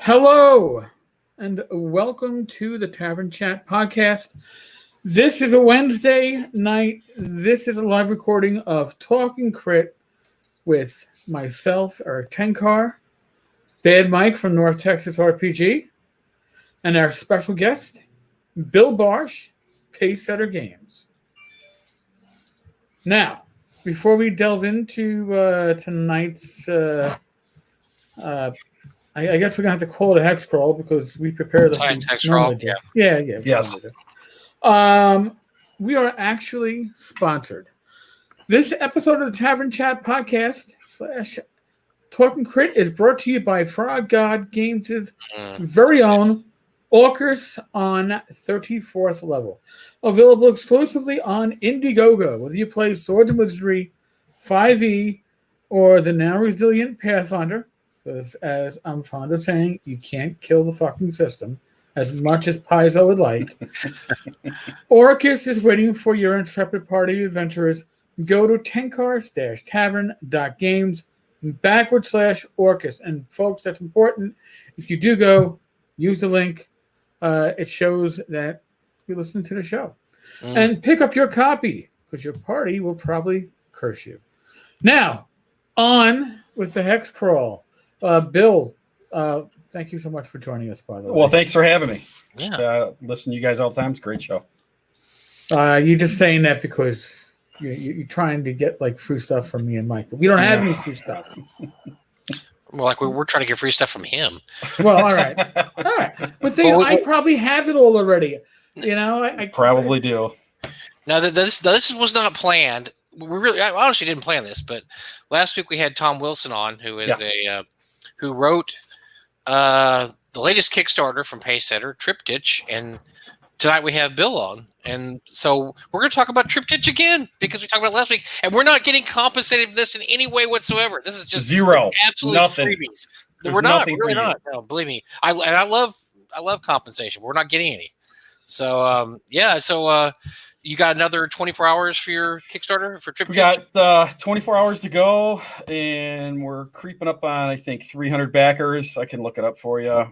Hello, and welcome to the Tavern Chat podcast. This is a Wednesday night. This is a live recording of Talkig Crit with myself, Eric Tenkar, Bad Mike from North Texas RPG, and our special guest, Bill Barsh, Pacesetter Games. Now, before we delve into tonight's I guess we're gonna have to call it a hex crawl because we prepared the hex crawl. Yeah. Yes. We are actually sponsored. This episode of the Tavern Chat podcast / Talkig Crit is brought to you by Frog God Games' very own Orcus on 34th level. Available exclusively on Indiegogo, whether you play Swords and Wizardry, 5e, or the now resilient Pathfinder. Because, as I'm fond of saying, you can't kill the fucking system as much as Paizo would like. Orcus is waiting for your intrepid party of adventurers. Go to tenkar-tavern.games /Orcus. And, folks, that's important. If you do go, use the link. It shows that you listen to the show. And pick up your copy, because your party will probably curse you. Now, on with the Hex Crawl. Bill, thank you so much for joining us, by the way. Well, thanks for having me. Yeah. Listen to you guys all the time. It's a great show. You're just saying that because you're trying to get like free stuff from me and Mike. But we don't have any free stuff. Well, like we're trying to get free stuff from him. Well, all right. But I probably have it all already. You know, I probably do. Now, this was not planned. I honestly didn't plan this, but last week we had Tom Wilson on, who is who wrote the latest Kickstarter from Pacesetter, Triptych, and tonight we have Bill on. And so we're going to talk about Triptych again because we talked about it last week, and we're not getting compensated for this in any way whatsoever. This is just zero, absolute nothing. freebies. We're not. We're really not. No, believe me. I love compensation. But we're not getting any. So you got another 24 hours for your Kickstarter for Triptych? We got 24 hours to go, and we're creeping up on, I think, 300 backers. I can look it up for you.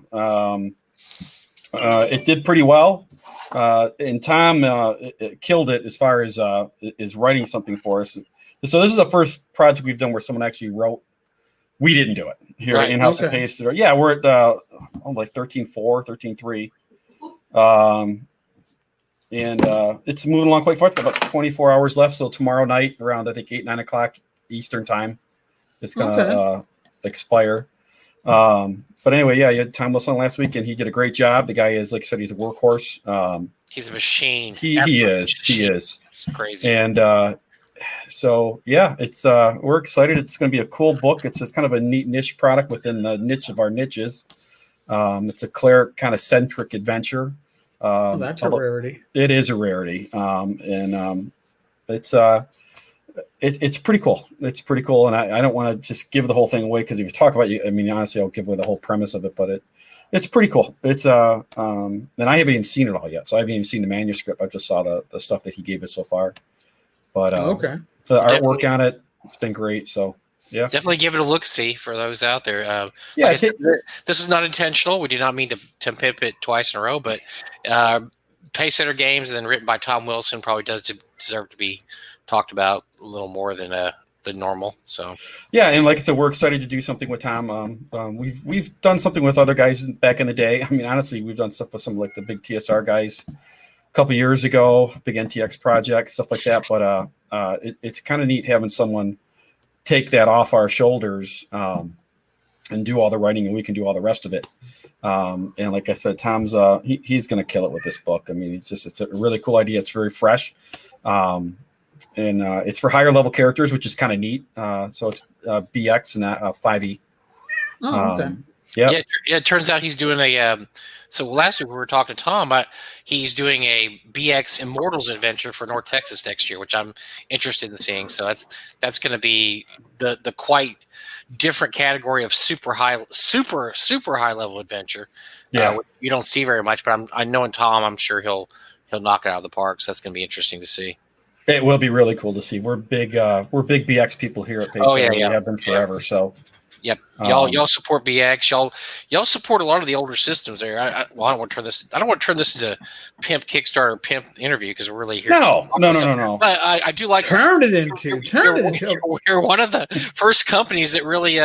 It did pretty well. And Tom it killed it as far as is writing something for us. So this is the first project we've done where someone actually wrote. We didn't do it here in-house at Pacesetter. Yeah, we're at like 13.4, 13.3. And it's moving along quite fast. It's got about 24 hours left. So tomorrow night around, I think, 8, 9 o'clock Eastern time, it's going to expire. But anyway, you had Tom Wilson last week, and he did a great job. The guy is, like I said, he's a workhorse. He's a machine. He is. He is. It's crazy. And it's we're excited. It's going to be a cool book. It's just kind of a neat niche product within the niche of our niches. It's a cleric kind of centric adventure. That's a rarity. It is a rarity, it's pretty cool. It's pretty cool, and I don't want to just give the whole thing away because if you talk about it, I mean, honestly, I'll give away the whole premise of it, but it's pretty cool. It's and I haven't even seen it all yet, so I haven't even seen the manuscript. I just saw the stuff that he gave us so far. But the artwork on it, it's been great. So. Yeah, definitely give it a look-see for those out there. This is not intentional. We did not mean to pimp it twice in a row, but Pacesetter Games and then written by Tom Wilson probably does deserve to be talked about a little more than normal. So yeah, and like I said, we're excited to do something with Tom. We've done something with other guys back in the day. I mean, honestly, we've done stuff with some like the big TSR guys a couple years ago, big NTX project, stuff like that. But it's kind of neat having someone take that off our shoulders and do all the writing, and we can do all the rest of it. And like I said, Tom's he's going to kill it with this book. I mean, it's a really cool idea. It's very fresh, and it's for higher level characters, which is kind of neat. So it's BX and 5e. Oh, okay. Yeah. It turns out he's doing a. So last week we were talking to Tom. He's doing a BX Immortals adventure for North Texas next year, which I'm interested in seeing. So that's going to be the quite different category of super high level adventure. Which you don't see very much, but I know in Tom, I'm sure he'll knock it out of the park. So that's going to be interesting to see. It will be really cool to see. We're big BX people here at Pacesetter. We have been forever. So Yep. Y'all support BX. Y'all support a lot of the older systems there. I don't want to turn this. I don't want to turn this into pimp Kickstarter, pimp interview because we're really here. No. But I do like turn it into. We're one of the first companies that really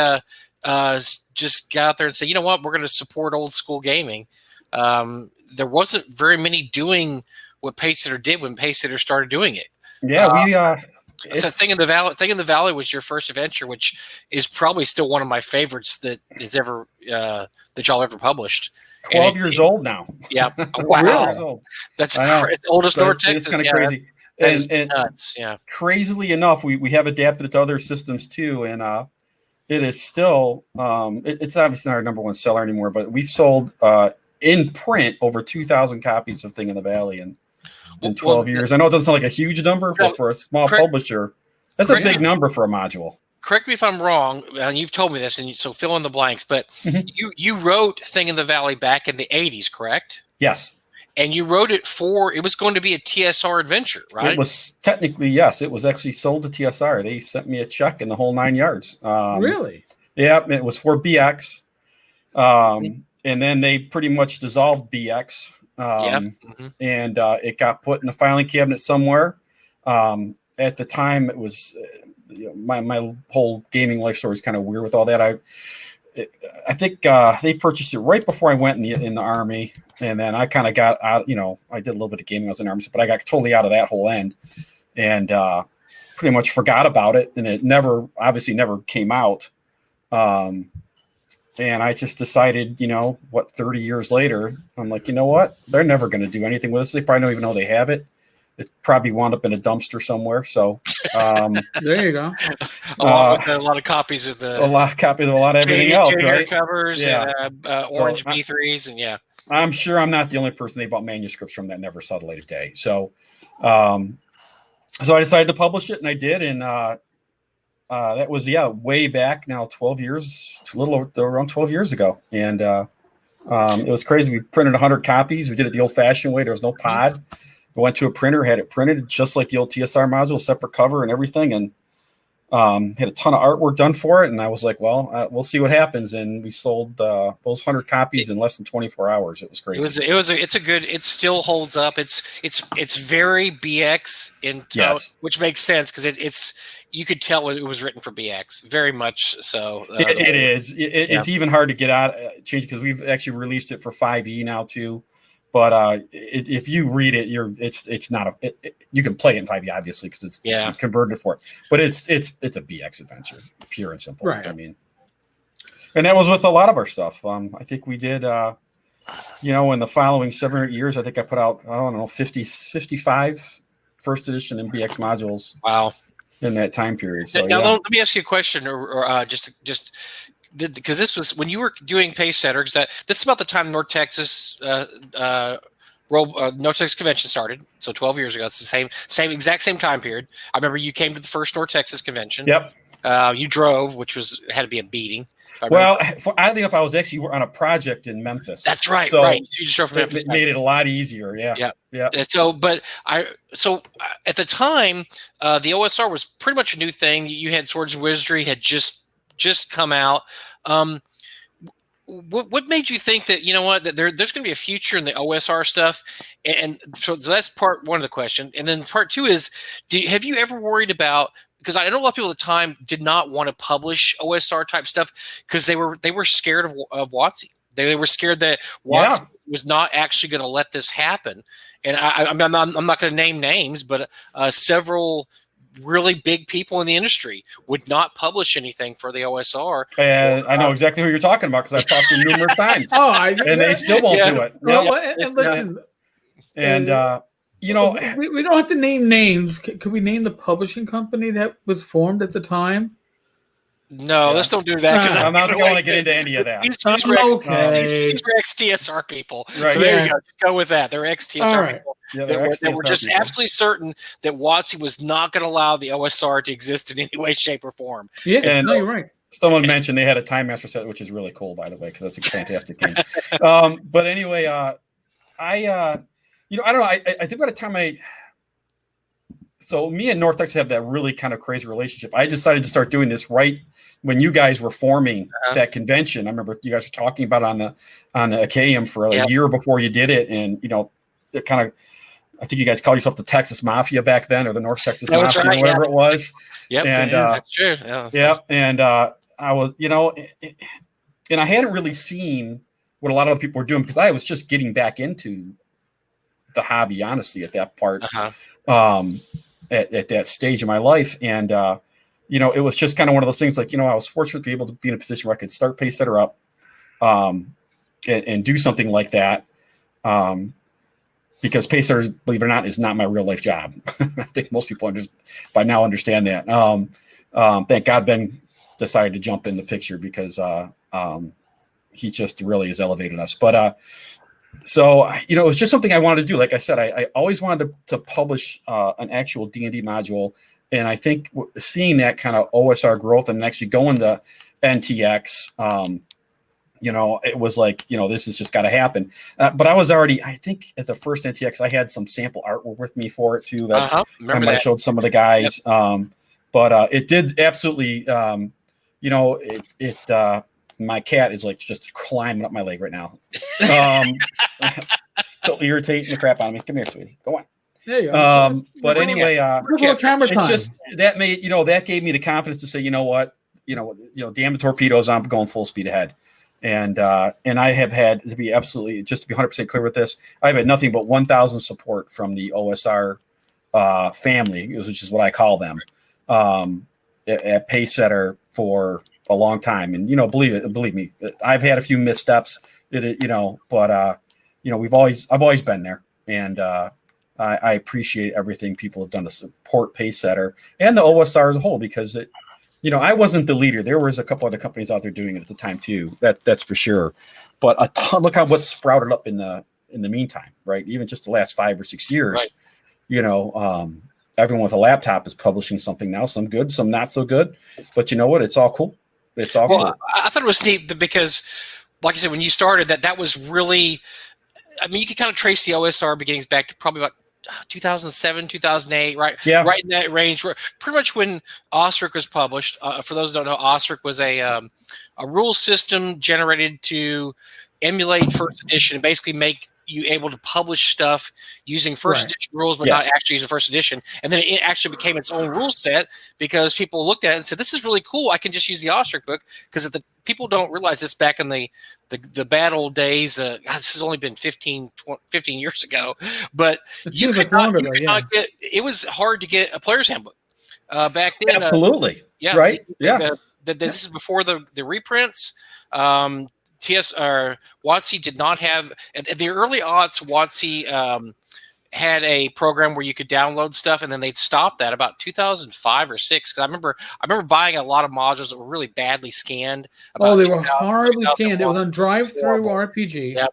just got out there and said, you know what, we're going to support old school gaming. There wasn't very many doing what Pacesetter did when Pacesetter started doing it. Yeah, so Thing in the Valley was your first adventure, which is probably still one of my favorites that is ever that y'all ever published. 12 years old now. Yeah, wow, 12 years old. That's oldest North Texas. It's kind of crazy. And nuts. Yeah, crazily enough, we have adapted it to other systems too, and it is still it's obviously not our number one seller anymore, but we've sold in print over 2,000 copies of Thing in the Valley in 12 years. I know it doesn't sound like a huge number, but for a small publisher, that's a big number for a module. Correct me if I'm wrong, and you've told me this, and so fill in the blanks. But you wrote Thing in the Valley back in the '80s, correct? Yes. And you wrote it it was going to be a TSR adventure, right? It was technically, yes. It was actually sold to TSR. They sent me a check in the whole 9 yards. Really? Yeah, it was for BX. And then they pretty much dissolved BX. And it got put in a filing cabinet somewhere. At the time, it was my whole gaming life story is kind of weird with all that. I think they purchased it right before I went in the Army, and then I kind of got out. I did a little bit of gaming when I was in the Army, but I got totally out of that whole end, and pretty much forgot about it. And it obviously never came out. And I just decided, 30 years later, I'm like, you know what? They're never going to do anything with this. They probably don't even know they have it. It probably wound up in a dumpster somewhere. So there you go. Along with a lot of copies of a lot of everything else, right? Covers, and orange B3s, and yeah. I'm sure I'm not the only person they bought manuscripts from that never saw the light of day. So, so I decided to publish it, and I did, and that was way back now, 12 years, around 12 years ago, and it was crazy. We printed 100 copies. We did it the old-fashioned way. There was no pod. I went to a printer, had it printed just like the old TSR module, separate cover and everything, and had a ton of artwork done for it. And I was like, well, we'll see what happens. And we sold those 100 copies in less than 24 hours. It was crazy. It still holds up. It's very BX in tone, yes. Which makes sense because you could tell it was written for BX, very much so. It is. It's even hard to get out change because we've actually released it for 5e now too. But if you read it, it's not you can play it in 5e obviously because it's converted for it. But it's a BX adventure, pure and simple. Right. I mean, and that was with a lot of our stuff. I think we did, in the following 7 or 8 years, I think I put out 55 first edition and BX modules. Wow. In that time period. So now let me ask you a question, or just because this was when you were doing Pacesetter, because this is about the time North Texas North Texas Convention started, so 12 years ago. It's the exact same time period. I remember you came to the first North Texas Convention. Yep. You drove, which had to be a beating. Well, oddly enough, I was actually on a project in Memphis. That's right. So right. You just drove from Memphis. It made it a lot easier. Yeah. So at the time, the OSR was pretty much a new thing. You had Swords and Wizardry had just come out. What made you think that that there's going to be a future in the OSR stuff? And so that's part one of the question. And then part two is, have you ever worried about? Because I know a lot of people at the time did not want to publish OSR type stuff because they were scared of WotC. They were scared that WotC was not actually going to let this happen. And I'm not going to name names, but several really big people in the industry would not publish anything for the OSR. And I know exactly who you're talking about because I've talked to them numerous times. And they still won't do it. Well, and listen, and we don't have to name names. Could we name the publishing company that was formed at the time? No, let's don't do that because I'm not going to get into any of that. These are ex-TSR people. Right. So there you go. Just go with that. They're ex-TSR people. Yeah, that were just absolutely certain that WotC was not going to allow the OSR to exist in any way, shape, or form. Yeah, you're right. Someone mentioned they had a Time Master set, which is really cool, by the way, because that's a fantastic game. But anyway, I don't know. I think by the time so me and North Texas have that really kind of crazy relationship. I decided to start doing this right when you guys were forming that convention. I remember you guys were talking about it on the AKM for a year before you did it, and it kind of. I think you guys called yourself the Texas Mafia back then, or the North Texas Mafia, or whatever it was. Yep, and that's true. And I was, and I hadn't really seen what a lot of people were doing because I was just getting back into the hobby, honestly, at that part, at that stage of my life. And, it was just kind of one of those things like, I was fortunate to be able to be in a position where I could start Pacesetter up and do something like that. Because Pacesetter, believe it or not, is not my real life job. I think most people by now understand that. Thank God Ben decided to jump in the picture because he just really has elevated us. But so it was just something I wanted to do. Like I said, I always wanted to publish an actual D&D module, and I think seeing that kind of OSR growth and actually going to NTX. It was like, this has just got to happen. But I was already, I think at the first NTX, I had some sample artwork with me for it too. That I showed some of the guys. Yep. But it did absolutely, my cat is like just climbing up my leg right now. Still irritating the crap out of me. Come here, sweetie. Go on. There you go. But anyway, it just, that made, that gave me the confidence to say, damn the torpedoes, I'm going full speed ahead. And I have had to be absolutely, just to be 100% clear with this, I've had nothing but 1,000 support from the OSR family, which is what I call them, at Pacesetter for a long time. And, believe me, I've had a few missteps, but I've always been there. And I appreciate everything people have done to support Pacesetter and the OSR as a whole, because I wasn't the leader. There was a couple other companies out there doing it at the time too. That's for sure. But a ton. Look at what's sprouted up in the meantime, right? Even just the last 5 or 6 years. Right. Everyone with a laptop is publishing something now. Some good, some not so good. But you know what? It's all cool. It's all cool. I thought it was neat because, like I said, when you started, that was really. I mean, you could kind of trace the OSR beginnings back to probably about 2007, 2008, right? Yeah. Right in that range. Pretty much when Osric was published. For those who don't know, Osric was a rule system generated to emulate first edition and basically make you able to publish stuff using first edition rules, but not actually using first edition. And then it actually became its own rule set because people looked at it and said, this is really cool. I can just use the Osric book. Because people don't realize this back in the bad old days. God, this has only been 15 years ago. But you could not get, it was hard to get a player's handbook back then. Absolutely. Right. This is before the reprints. WotC did not have at the early aughts. WotC had a program where you could download stuff, and then they'd stop that about 2005 or 6. Because I remember buying a lot of modules that were really badly scanned. They were horribly scanned. It was on drive-through RPG. Yep.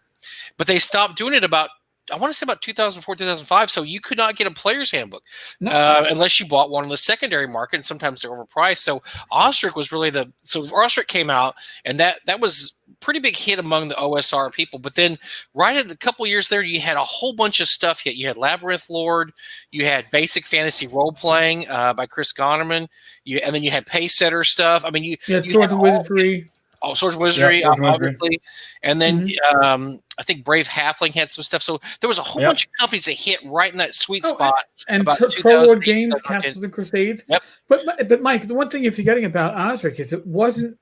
But they stopped doing it about, I want to say about 2004, 2005. So you could not get a player's handbook unless you bought one on the secondary market, and sometimes they're overpriced. So Osric was really Osric came out, and that was pretty big hit among the OSR people. But then right at the couple years there, you had a whole bunch of stuff. You had Labyrinth Lord, you had Basic Fantasy Role Playing by Chris Gonerman, and then you had Pacesetter stuff. I mean, you had Swords and Wizardry. Oh, Swords and Wizardry, obviously. And then I think Brave Halfling had some stuff. So there was a whole bunch of companies that hit right in that sweet spot. And Prologue Games, Capsules and Crusades. Yep. But Mike, the one thing you're forgetting about Osric is it wasn't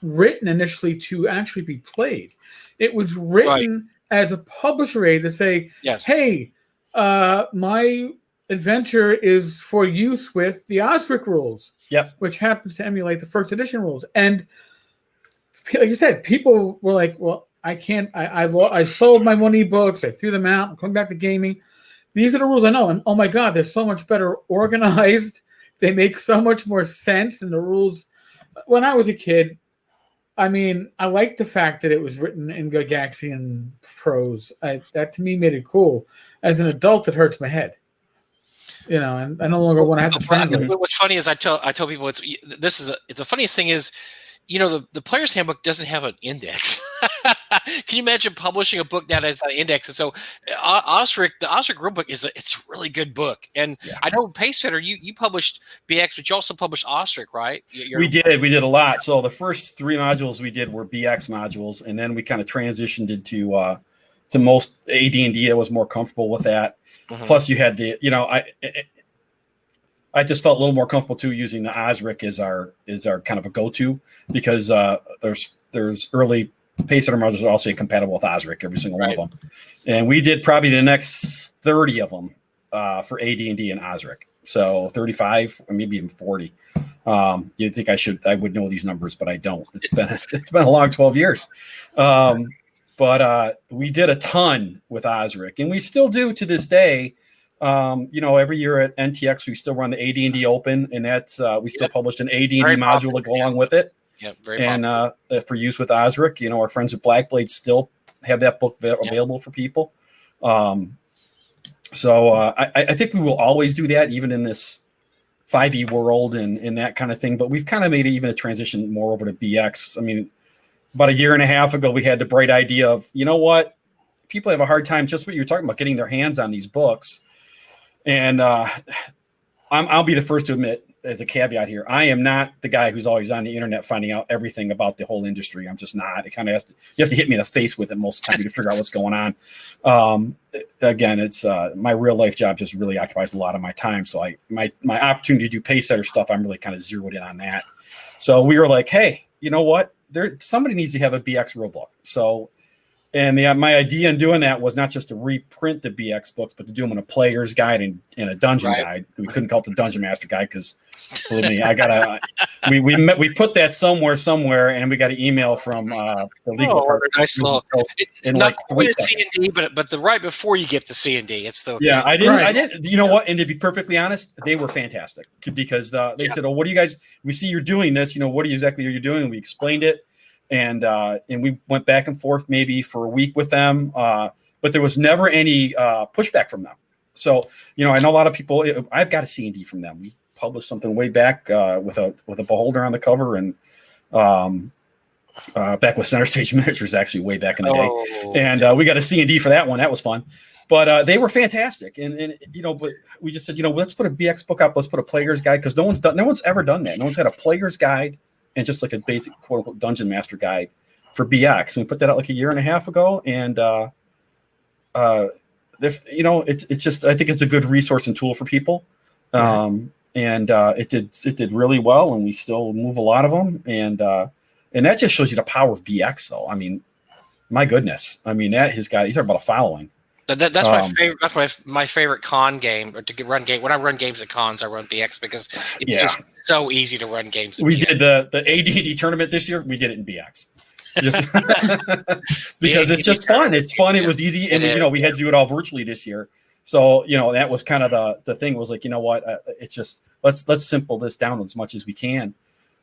written initially to actually be played. It was written as a publisher aid to say, hey, my adventure is for use with the Osric rules, which happens to emulate the first edition rules. And like you said, people were like, well, I can't, I sold my 1 books, I threw them out, I'm coming back to gaming. These are the rules I know. And oh my God, they're so much better organized. They make so much more sense than the rules. When I was a kid, I mean, I liked the fact that it was written in Gygaxian prose. That to me made it cool. As an adult, it hurts my head. And I no longer want to have to translate. What's funny is I tell people it's the funniest thing is, the player's handbook doesn't have an index. can you imagine publishing a book now that's on index? And so, Osric, the Osric rulebook it's a really good book. And I know Pacesetter, you published BX, but you also published Osric, right? We did a lot. So the first 3 modules we did were BX modules, and then we kind of transitioned into to most AD&D. I was more comfortable with that. Plus, you had the, I just felt a little more comfortable too using the Osric as our kind of a go-to, because there's early Pacesetter modules also compatible with Osric, every single one of them, and we did probably the next 30 of them for AD&D and Osric. So 35 or maybe even 40. You'd think I would know these numbers, but I don't. It's been a long 12 years. But we did a ton with Osric, and we still do to this day. Every year at NTX, we still run the AD&D Open, and that's we still published an AD&D module to go along with it. Yeah, very popular. And for use with Osric, our friends at Blackblade still have that book available for people. So I think we will always do that, even in this 5e world and that kind of thing. But we've kind of made even a transition more over to BX. I mean, about a year and a half ago, we had the bright idea of, what? People have a hard time, just what you're talking about, getting their hands on these books. And I'll be the first to admit, as a caveat here, I am not the guy who's always on the internet finding out everything about the whole industry. I'm just not. It kind of you have to hit me in the face with it most of the time to figure out what's going on. Again, it's my real life job just really occupies a lot of my time. So my opportunity to do Pacesetter stuff, I'm really kind of zeroed in on that. So we were like, hey, you know what? Somebody needs to have a BX rulebook. So, and my idea in doing that was not just to reprint the BX books, but to do them in a player's guide and a dungeon guide. We couldn't call it the Dungeon Master Guide because, believe me, we put that somewhere, and we got an email from the legal department. Nice little. It's not quite a C&D, but the right before you get the C&D, it's the I didn't. You know what? And to be perfectly honest, they were fantastic because they said, "Oh, what do you guys? We see you're doing this. What exactly are you doing?" And we explained it. And we went back and forth maybe for a week with them, but there was never any pushback from them. So, I know a lot of people. I've got a C&D from them. We published something way back with a beholder on the cover, and back with Center Stage Miniatures, actually way back in the day. And we got a C&D for that one. That was fun. But they were fantastic, and but we just said, let's put a BX book up. Let's put a player's guide, because no one's ever done that. No one's had a player's guide and just like a basic quote unquote Dungeon Master guide for BX. And we put that out like a year and a half ago. And, it's just, I think it's a good resource and tool for people. And it did really well, and we still move a lot of them. And that just shows you the power of BX though. I mean, my goodness. I mean, you talk about a following. That's my favorite. That's my favorite con game, or to run game. When I run games at cons, I run BX because it's just so easy to run games. We did the AD&D tournament this year. We did it in BX, because it's just fun. It's fun. It was easy, and we had to do it all virtually this year. So that was kind of the thing. Was like, it's just let's simple this down as much as we can,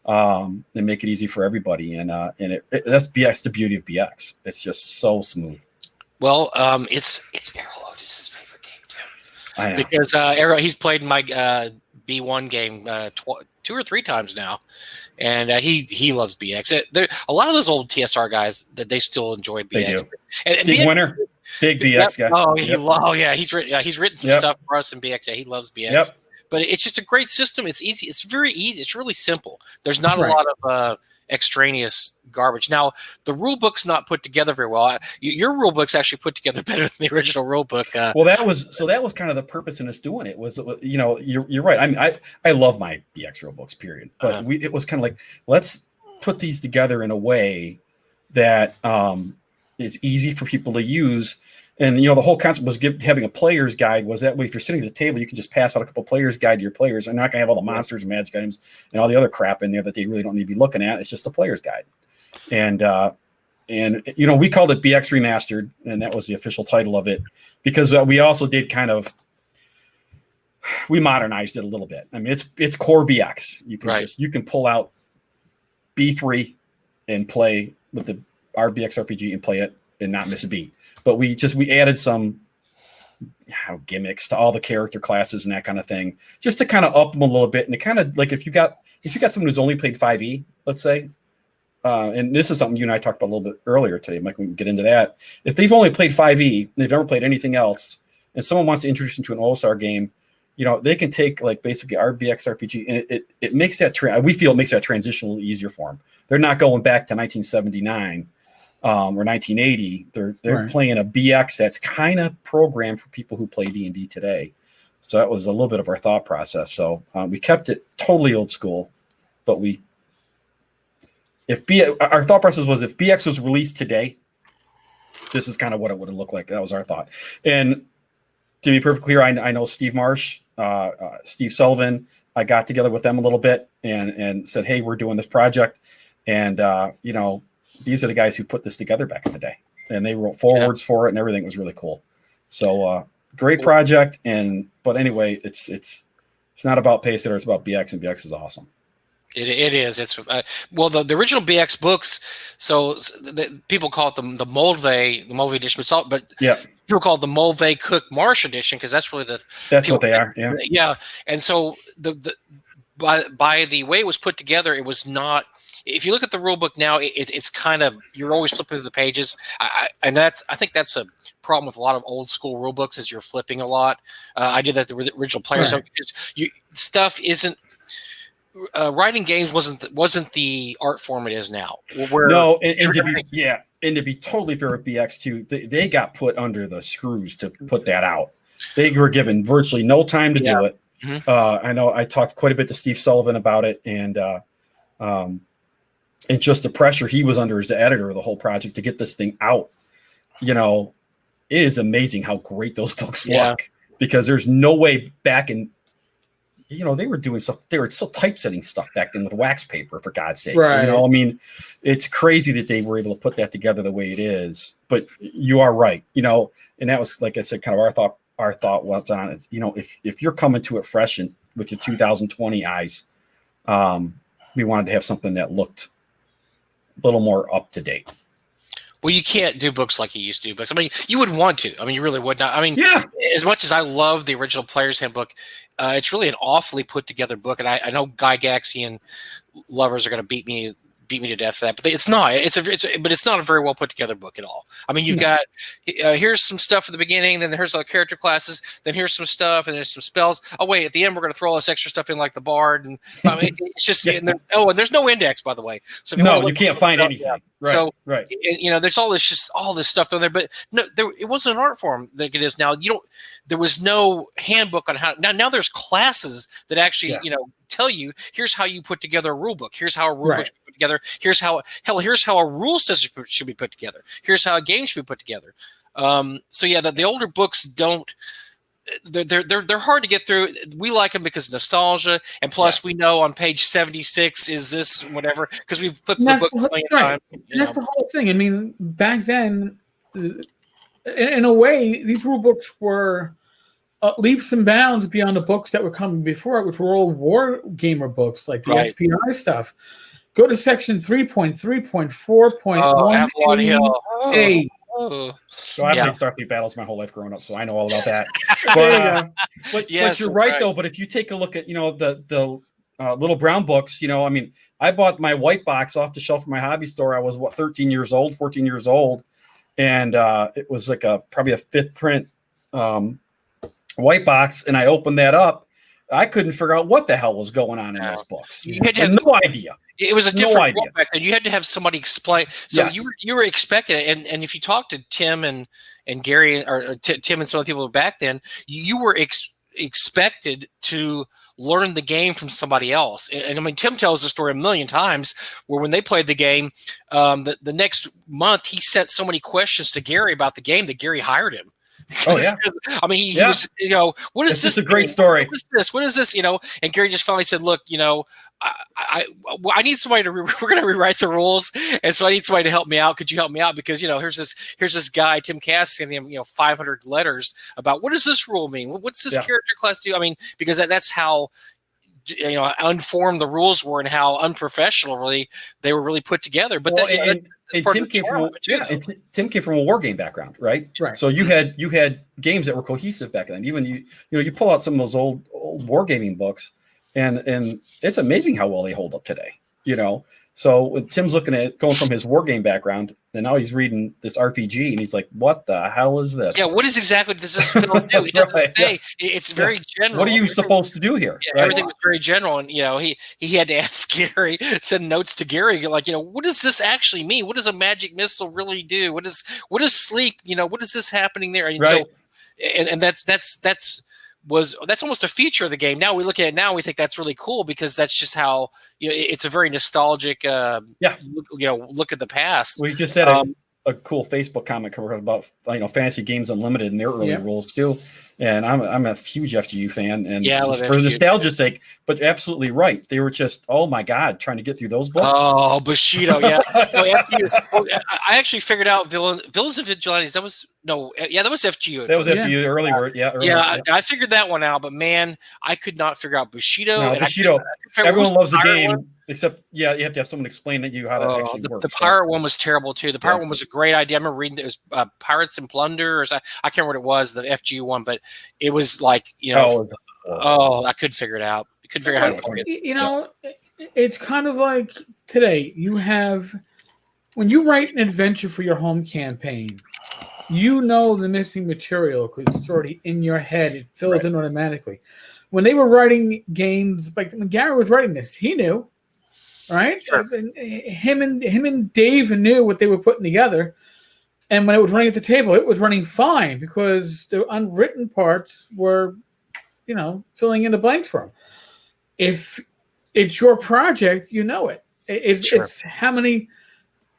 and make it easy for everybody. And that's BX. The beauty of BX. It's just so smooth. Well, it's Arrow Otis's favorite game too. I know. Because Arrow, he's played my B1 game 2 or 3 times now, and he loves BX. A lot of those old TSR guys that they still enjoy BX. And Steve Winter, big BX guy. He's written some stuff for us in BX. Yeah, he loves BX. Yep. But it's just a great system. It's easy. It's very easy. It's really simple. There's not a lot of extraneous garbage. Now, the rule book's not put together very well. Your rule book's actually put together better than the original rule book. Well, that was kind of the purpose in us doing it. Was you're right. I mean, I love my BX rule books, period. But it was kind of like, let's put these together in a way that is easy for people to use. And the whole concept was having a player's guide. Was that way, if you're sitting at the table, you can just pass out a couple player's guide to your players. And not going to have all the monsters and magic items and all the other crap in there that they really don't need to be looking at. It's just a player's guide. And we called it BX Remastered, and that was the official title of it, because we also did we modernized it a little bit. I mean, it's core BX. You can pull out B3 and play with our BX RPG and play it and not miss a beat. But we added some gimmicks to all the character classes and that kind of thing, just to kind of up them a little bit. And to kind of like, if you got someone who's only played 5e, let's say, and this is something you and I talked about a little bit earlier today, Mike, we can get into that. If they've only played 5e, they've never played anything else, and someone wants to introduce them to an All-Star game, they can take like basically our BX RPG, and it makes that we feel it makes that transition a little easier for them. They're not going back to 1979 or 1980. They're Right. playing a BX that's kind of programmed for people who play D&D today. So that was a little bit of our thought process. So we kept it totally old school, but our thought process was if BX was released today, this is kind of what it would have looked like. That was our thought. And to be perfectly clear, I know Steve Marsh, Steve Sullivan. I got together with them a little bit and said, hey, we're doing this project. And, these are the guys who put this together back in the day. And they wrote forwards for it and everything. Was really cool. So great project. But anyway, it's not about Pacesetter. It's about BX, and BX is awesome. It is. It's the original BX books. So people call it the Mulvey edition, but yeah, people call it the Mulvey Cook Marsh edition because that's really that's what they are. Yeah, yeah. And so by the way it was put together, it was not. If you look at the rule book now, it's kind of you're always flipping through the pages. I think that's a problem with a lot of old school rule books is you're flipping a lot. I did that the original players because stuff isn't. Writing games wasn't the art form it is now. And to be totally fair with BX too, they got put under the screws to put that out. They were given virtually no time to do it. Mm-hmm. I know I talked quite a bit to Steve Sullivan about it, and just the pressure he was under as the editor of the whole project to get this thing out. It is amazing how great those books look because there's no way back in. They were doing stuff. They were still typesetting stuff back then with wax paper, for God's sakes. Right. It's crazy that they were able to put that together the way it is. But you are right. And that was, like I said, kind of our thought was on it. If you're coming to it fresh and with your 2020 eyes, we wanted to have something that looked a little more up to date. Well, you can't do books like you used to do books. You would want to. You really would not. As much as I love the original Player's Handbook, it's really an awfully put together book. And I know Gygaxian lovers are going to beat me to death for that, but it's not. But it's not a very well put together book at all. You've got here's some stuff at the beginning, then here's all character classes, then here's some stuff, and there's some spells. Oh wait, at the end we're going to throw all this extra stuff in like the bard, and it's just and there's no index, by the way. So you can't find anything. Right, so right. There's all this stuff there, but no, it wasn't an art form like it is now. There was no handbook on how. Now there's classes that actually tell you here's how you put together a rule book. Here's how a rule book should be put together. Here's how a rule system should be put together. Here's how a game should be put together. The older books don't. They're hard to get through. We like them because of nostalgia, and plus we know on page 76 is this whatever because we've flipped the book a million times. That's the whole thing. Back then, in a way, these rule books were leaps and bounds beyond the books that were coming before it, which were all war gamer books like the SPI stuff. Go to section 3.3.4.1. Avalon Hill. So I played Starfleet Battles my whole life growing up, so I know all about that. But you're right though. But if you take a look at the little brown books, I bought my white box off the shelf from my hobby store. I was 14 years old, and it was like probably a fifth print white box, and I opened that up. I couldn't figure out what the hell was going on in those books. You had to have no idea. It was a different book back then. You had to have somebody explain. So you were expecting it, and if you talk to Tim and Gary or Tim and some of the people back then, you were expected to learn the game from somebody else. And Tim tells the story a million times where when they played the game, the next month he sent so many questions to Gary about the game that Gary hired him. Oh yeah. He was, what is this? It's a great story. What is this? And Gary just finally said, look, I need somebody to, we're going to rewrite the rules. And so I need somebody to help me out. Could you help me out? Because, here's this guy, Tim Cass, sending him, 500 letters about what does this rule mean? What's this character class do? Because that's how, unformed the rules were and how unprofessional really they were really put together. But Tim came from a war game background, right? Right. So you had games that were cohesive back then. Even you pull out some of those old wargaming books, and it's amazing how well they hold up today. So when Tim's looking at going from his war game background, and now he's reading this RPG, and he's like, "What the hell is this?" Yeah, what is exactly does this spell do? It doesn't Right, say. It's very general. What are you supposed to do here? Yeah, everything was very general, and he had to ask Gary, send notes to Gary, like, what does this actually mean? What does a magic missile really do? What is sleep? What is this happening there? And right. So, and that's almost a feature of the game. Now we look at it now, we think that's really cool because that's just how it's a very nostalgic look at the past. We just had a cool Facebook comment cover about Fantasy Games Unlimited and their early rules too. And I'm a huge FGU fan, and for nostalgia's sake, but absolutely right. They were just, oh my God, trying to get through those books. Oh, Bushido, yeah. I actually figured out Villains and Vigilantes. That was FGU. That was FGU early. I figured that one out, but man, I could not figure out Bushido. No, Bushido. Everyone loves the game, except you have to have someone explain to you how that actually works. The pirate one was terrible too. The pirate one was a great idea. I remember reading it was Pirates and Plunder, or I can't remember what it was, the FGU one, but it was like I couldn't figure it out. I couldn't figure out how to play it. It's kind of like today. You have when you write an adventure for your home campaign, the missing material because it's already in your head. It fills in automatically. When they were writing games, like when Gary was writing this, he knew, right? Sure. Him and Dave knew what they were putting together. And when it was running at the table, it was running fine because the unwritten parts were, filling in the blanks for him. If it's your project, it. It's how many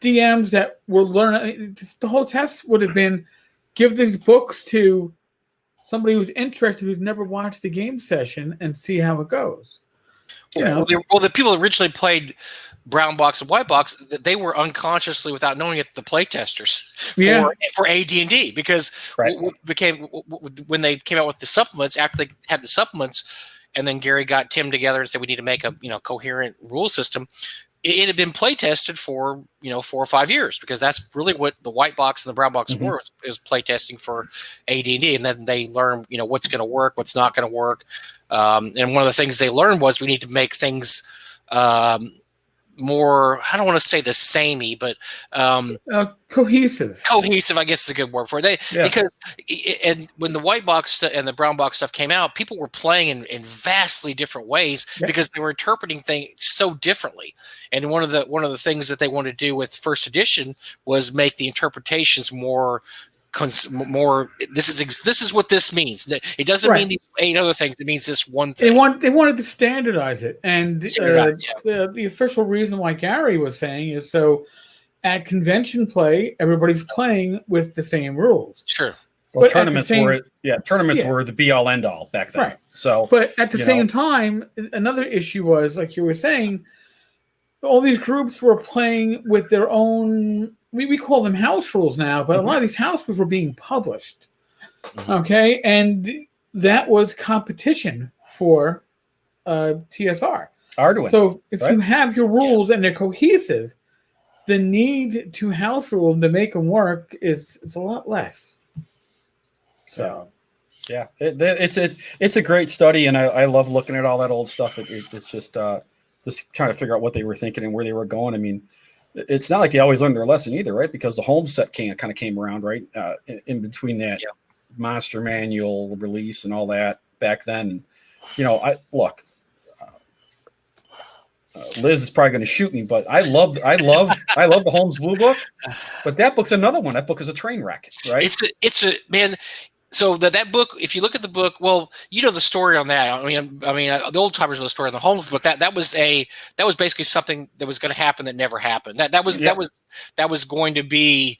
DMs that will learn. The whole test would have been give these books to somebody who's interested, who's never watched a game session, and see how it goes. Well, the people that originally played Brown Box and White Box, they were unconsciously, without knowing it, the play testers for AD&D because when they came out with the supplements, after they had the supplements, and then Gary got Tim together and said we need to make a coherent rule system. It had been play tested for 4 or 5 years because that's really what the White Box and the Brown Box were is play testing for AD&D, and then they learn what's going to work, what's not going to work, and one of the things they learned was we need to make things more, I don't want to say the samey, but cohesive. Cohesive, I guess is a good word for it. Because when the White Box and the Brown Box stuff came out, people were playing in vastly different ways because they were interpreting things so differently. And one of the things that they wanted to do with first edition was make the interpretations more. This is what this means. It doesn't mean these 8 other things. It means this one thing. They wanted to standardize it, and the official reason why Gary was saying is so at convention play, everybody's playing with the same rules. Sure. Well, tournaments were the be all end all back then. Right. So, but at the same time, another issue was like you were saying, all these groups were playing with their own. We call them house rules now, but a lot of these house rules were being published. Okay, and that was competition for TSR. Arduino. So if you have your rules and they're cohesive, the need to house rule them to make them work is a lot less. So, it's a great study, and I love looking at all that old stuff. It's just trying to figure out what they were thinking and where they were going. I mean. It's not like they always learned their lesson either, right? Because the Holmes set kind of came around, right, in between that Monster Manual release and all that back then. Liz is probably going to shoot me, but I love the Holmes Blue Book. But that book's another one. That book is a train wreck, right? It's a man. So that book, if you look at the book, well, the story on that. I mean, the old timers know the story on the Holmes book. That was basically something that was going to happen that never happened. That was going to be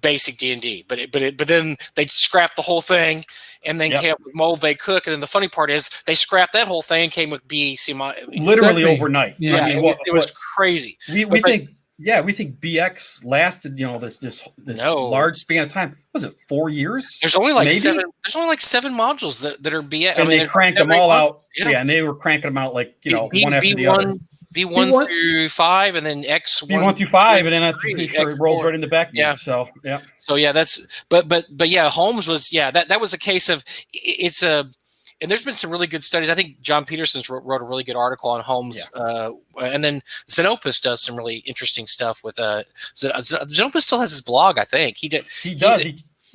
basic D&D, but then they scrapped the whole thing and then came up with Mulvey Cook. And then the funny part is they scrapped that whole thing and came with BEC. Literally overnight. Yeah, I mean, it was crazy. We think BX lasted, this large span of time. Was it 4 years? There's only like 7. There's only like 7 modules that are BX. And they cranked them all out. Yeah, and they were cranking them out like one after the other. B1 through 5, and then X1 B1 through 5, and then I'm pretty sure it rolls right in the back. Yeah. So yeah. So yeah, that's but yeah, Holmes was that was a case of it's and there's been some really good studies. I think John Peterson's wrote a really good article on Holmes, and then Xenopus does some really interesting stuff with Xenopus still has his blog. I think he does.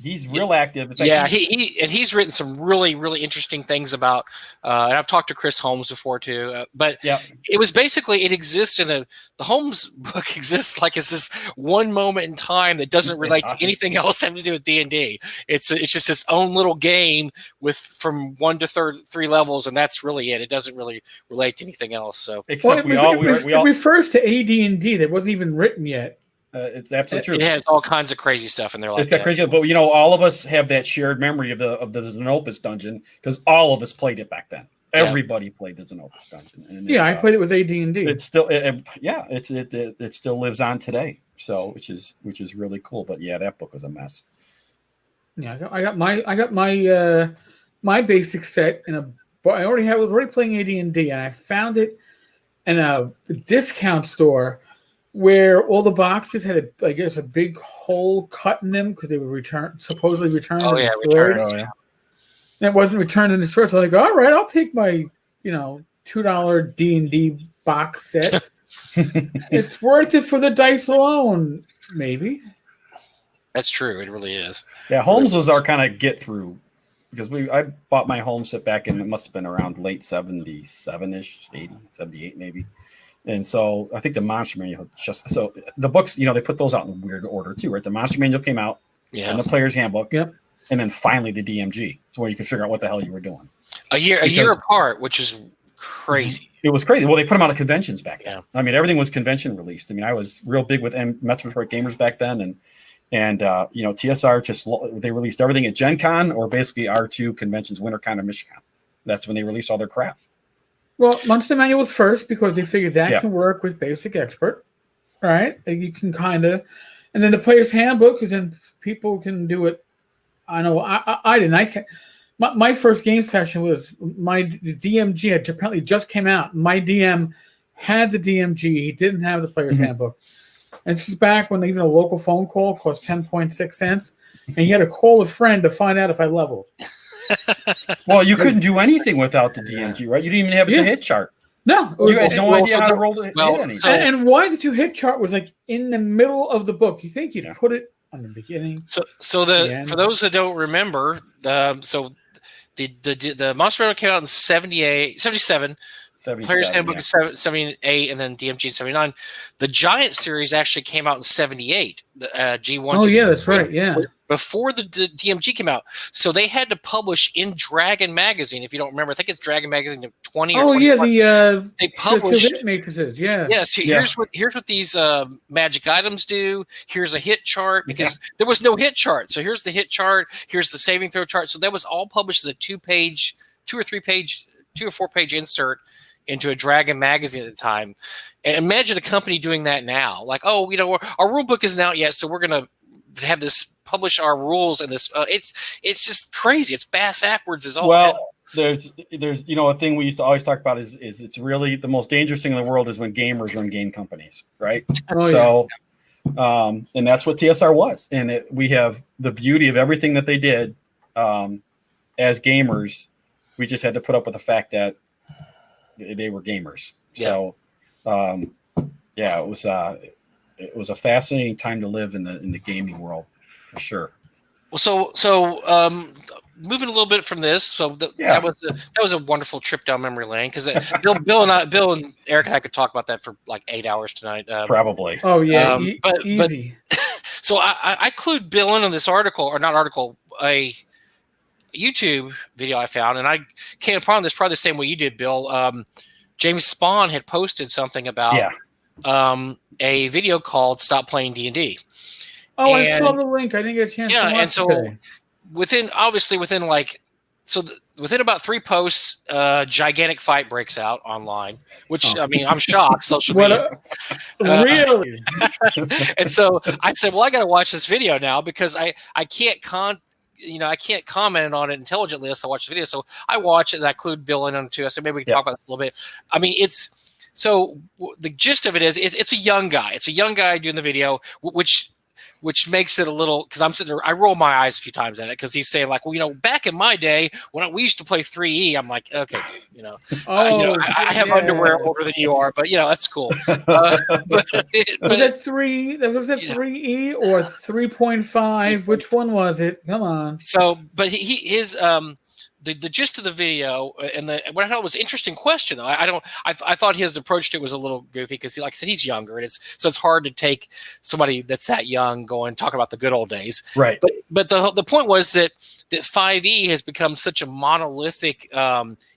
He's real active. He's written some really, really interesting things about, and I've talked to Chris Holmes before too. But it was basically, it exists the Holmes book exists like as this one moment in time that doesn't relate to anything else having to do with D&D. It's just its own little game with from 1 to 3 levels, and that's really it. It doesn't really relate to anything else. So except it refers to AD&D that wasn't even written yet. It's absolutely true. It has all kinds of crazy stuff in there. It's got crazy, but all of us have that shared memory of the Xenopus dungeon because all of us played it back then. Everybody played the Xenopus dungeon. And I played it with AD&D. It's still, it still lives on today. So which is really cool. But that book was a mess. Yeah, I got my basic set in a. I was already playing AD&D, and I found it in a discount store. Where all the boxes had a big hole cut in them because they were supposedly returned. And it wasn't returned in the store. So I go, all right, I'll take my $2 D&D box set. It's worth it for the dice alone, maybe. That's true. It really is. Yeah, Holmes was our kind of get through because I bought my Holmes set back in, it must have been around late 77-ish, 80, 78 maybe. And so I think the Monster Manual so the books, they put those out in a weird order too, right? The Monster Manual came out, and the Player's Handbook, and then finally the DMG, so where you could figure out what the hell you were doing. A year apart, which is crazy. It was crazy. Well, they put them out at conventions back then. I mean, everything was convention released. I mean, I was real big with Metro Detroit Gamers back then, and TSR they released everything at Gen Con or basically R2 conventions, WinterCon or MichiCon. That's when they released all their crap. Well, Monster Manual was first because they figured that can work with Basic Expert, right? You can and then the Player's Handbook, because then people can do it. I know I didn't. My first game session was the DMG had apparently just came out. My DM had the DMG. He didn't have the Player's Handbook. And this is back when even a local phone call cost 10.6 cents, and you had to call a friend to find out if I leveled. Well, you couldn't do anything without the DMG, right? You didn't even have the hit chart. No. You had no idea how to roll the hit anything. And why the 2 hit chart was in the middle of the book. You think you'd put it on the beginning. So for those that don't remember, the Monster Manual came out in 77. Player's Handbook is 78, and then DMG in 79. The Giant series actually came out in 78. The G1. Oh, yeah, that's right. Yeah. Before the DMG came out. So they had to publish in Dragon Magazine, if you don't remember. I think it's Dragon Magazine 20 or 21. They published hit matrices. Yeah. Yes. Here's what these magic items do. Here's a hit chart because there was no hit chart. So here's the hit chart. Here's the saving throw chart. So that was all published as a 2 or 4 page insert into a Dragon magazine at the time. And imagine a company doing that now. Like, our rule book isn't out yet, so we're going to have this publish our rules and this. It's just crazy. It's bass backwards is all. Well, there's a thing we used to always talk about is it's really the most dangerous thing in the world is when gamers run game companies, right? And that's what TSR was. And we have the beauty of everything that they did as gamers. We just had to put up with the fact that they were gamers. So, it was a fascinating time to live in the gaming world for sure. Well, so moving a little bit from this, that was a wonderful trip down memory lane because Bill and Eric and I could talk about that for like 8 hours tonight. Probably. Oh yeah, easy. So I clued Bill in on this article, or not article, a YouTube video I found, and I came upon this probably the same way you did, Bill. James Spahn had posted something about a video called "Stop Playing D&D." Oh, I saw the link. I didn't get a chance. Yeah, to watch and so today. within about 3 posts, gigantic fight breaks out online. Which I mean, I'm shocked. Social media, really. And so I said, "Well, I got to watch this video now because I can't I can't comment on it intelligently unless I watch the video." So I watch it and I include Bill in on it too. I said, maybe we can talk about this a little bit. I mean, the gist of it is it's a young guy. It's a young guy doing the video, which which makes it a little, because I'm sitting there, I roll my eyes a few times at it because he's saying like, well, back in my day when we used to play 3E, I'm like, okay, I have underwear older than you are, but that's cool. Was that 3E or 3.5? Which one was it? Come on. So, but his the gist of the video and what I thought was an interesting question though. I thought his approach to it was a little goofy because like I said, he's younger and it's hard to take somebody that's that young going talk about the good old days. Right. But the point was that 5E has become such a monolithic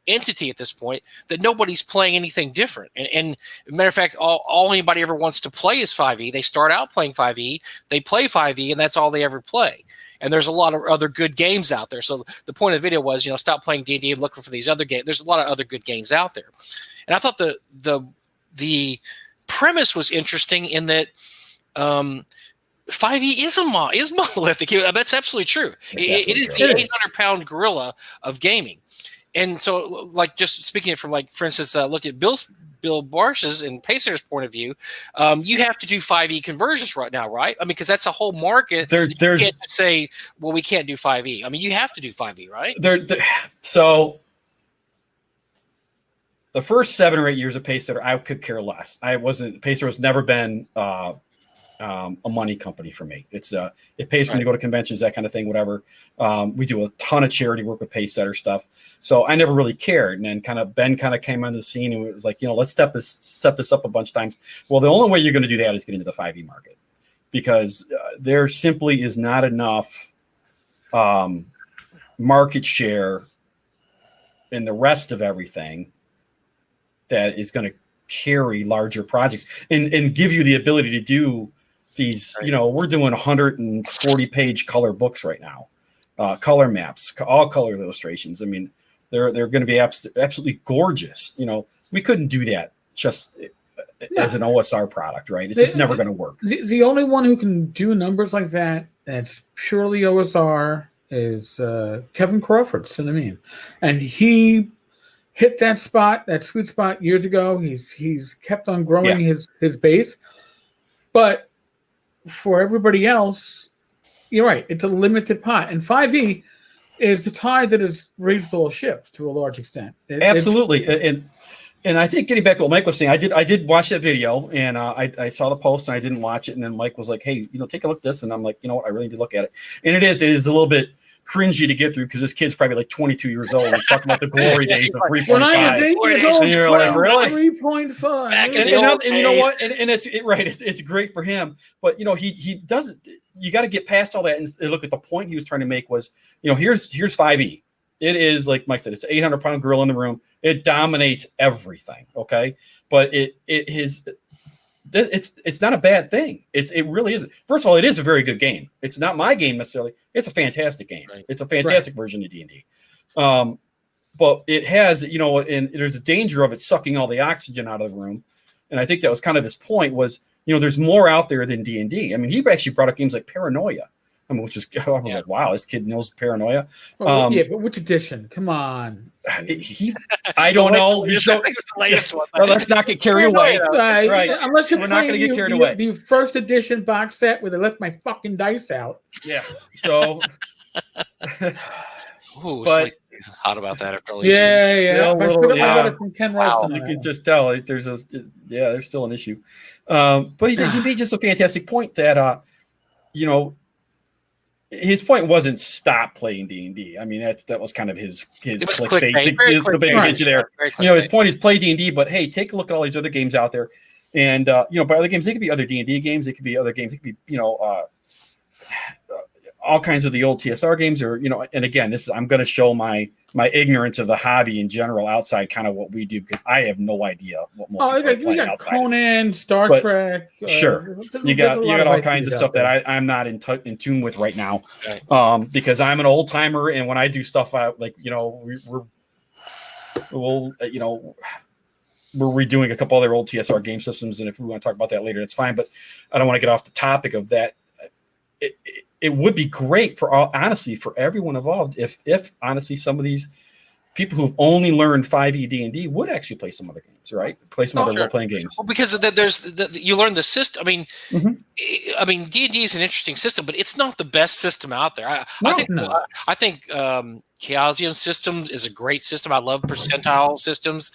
entity at this point that nobody's playing anything different. And matter of fact, all anybody ever wants to play is 5E. They start out playing 5E, they play 5E, and that's all they ever play. And there's a lot of other good games out there. So the point of the video was, stop playing D&D and looking for these other games. There's a lot of other good games out there. And I thought the premise was interesting in that 5E is monolithic. That's absolutely true. It is the 800-pound gorilla of gaming. And so, like, just speaking it from, like, for instance, look at Bill Barsh's and Pacesetter's point of view, you have to do 5E conversions right now, right? I mean, because that's a whole market. You can't just say, well, we can't do 5E. I mean, you have to do 5E, right? So the first 7 or 8 years of Pacesetter, I could care less. Pacesetter has never been a money company for me. It pays for me to go to conventions, that kind of thing, whatever. We do a ton of charity work with Pacesetter stuff. So I never really cared. And then Ben came on the scene and it was like, let's step this up a bunch of times. Well, the only way you're going to do that is get into the 5E market because there simply is not enough market share in the rest of everything that is going to carry larger projects and give you the ability to do these, we're doing 140-page color books right now, color maps, all color illustrations. I mean, they're going to be absolutely gorgeous. We couldn't do that just as an OSR product, right? It's just never going to work. The only one who can do numbers like that, that's purely OSR, is Kevin Crawford, Cinnamon. And he hit that sweet spot years ago. He's kept on growing his base. But for everybody else, you're right. It's a limited pot. And 5E is the tide that has raised all ships to a large extent. Absolutely. And I think getting back to what Mike was saying, I did watch that video and I saw the post and I didn't watch it. And then Mike was like, hey, take a look at this. And I'm like, what? I really need to look at it. And it is a little bit cringy to get through because this kid's probably like 22 years old. He's talking about the glory days of 3.5. When I was 8 years old, you're like, really? 3.5. And you know what? And it's great for him. But he doesn't. You got to get past all that and look at the point he was trying to make was, here's 5E. It is like Mike said, it's an 800-pound gorilla in the room. It dominates everything. Okay, but it's not a bad thing. It really isn't. First of all, it is a very good game. It's not my game necessarily. It's a fantastic game. Right. It's a fantastic version of D&D. But it has, and there's a danger of it sucking all the oxygen out of the room. And I think that was kind of his point was, there's more out there than D&D. I mean, he actually brought up games like Paranoia. I mean, I was like, wow, this kid knows Paranoia. Yeah, but which edition? Come on. I don't know. It's the latest one. Let's not get carried away. Right. Unless we're not going to get carried away. The first edition box set where they left my fucking dice out. Yeah. So. Ooh, but hot about that after all these years. Yeah. I got it from Ken Rice. Wow. You can just tell there's still an issue. But he made just a fantastic point that his point wasn't stop playing D&D. I mean, that was kind of his clickbait, the big picture there. His point is play D&D, but hey, take a look at all these other games out there. And by other games, they could be other D&D games, it could be other games, it could be all kinds of the old TSR games, or and again, I'm going to show my ignorance of the hobby in general outside kind of what we do because I have no idea what most people we got Conan, Star Trek. Sure, you got all kinds of stuff that I'm not in tune with right now, because I'm an old timer, and when I do stuff we're redoing a couple other old TSR game systems, and if we want to talk about that later, that's fine. But I don't want to get off the topic of that. It would be great for everyone involved if honestly some of these people who've only learned 5e D&D would actually play some other games, right? Play some other role-playing games. Well, because you learn the system. Mhm. I mean, D&D is an interesting system, but it's not the best system out there. I think Chaosium system is a great system. I love percentile systems.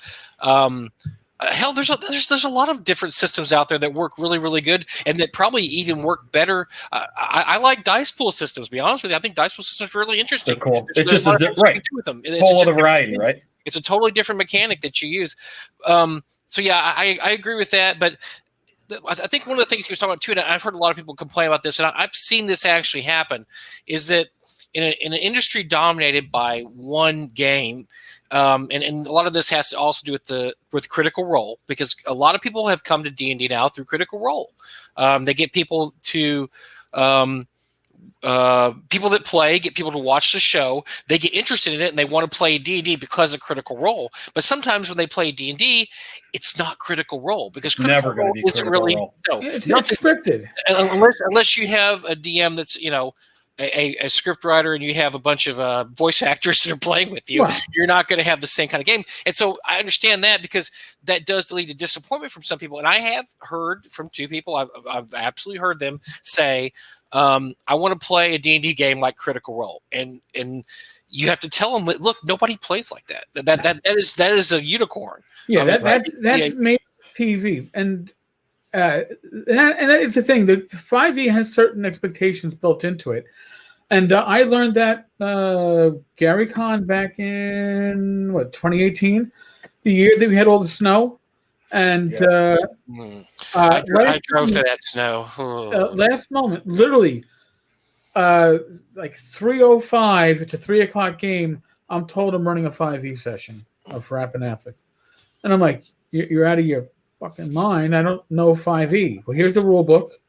Hell, there's a lot of different systems out there that work really, really good, and that probably even work better. I like dice pool systems. To be honest with you, I think dice pool systems are really interesting. They're cool. It's just a right with them. Whole other variety, right? It's a totally different mechanic that you use. So yeah, I agree with that. But I think one of the things he was talking about too, and I've heard a lot of people complain about this, and I've seen this actually happen, is that in an industry dominated by one game. And a lot of this has to also do with Critical Role, because a lot of people have come to D&D now through Critical Role. They get people to people that play, get people to watch the show. They get interested in it and they want to play D&D because of Critical Role. But sometimes when they play D&D, it's not Critical Role, because Critical Role isn't really it's scripted unless you have a DM that's a script writer and you have a bunch of voice actors that are playing with you. Wow. You're not going to have the same kind of game. And so I understand that, because that does lead to disappointment from some people. And I have heard from two people, I've absolutely heard them say, I want to play a D&D game like Critical Role. And you have to tell them that, look, nobody plays like that. That is a unicorn. Yeah, that's made TV. And that is the thing. The 5e has certain expectations built into it, and I learned that Gary Con back in 2018, the year that we had all the snow, and I drove to that snow. Last moment, literally, like 3:05. It's a 3:00 game. I'm told I'm running a 5e session of Rappahatnock, and I'm like, you're out of your fucking mind. I don't know 5e. Well, here's the rule book.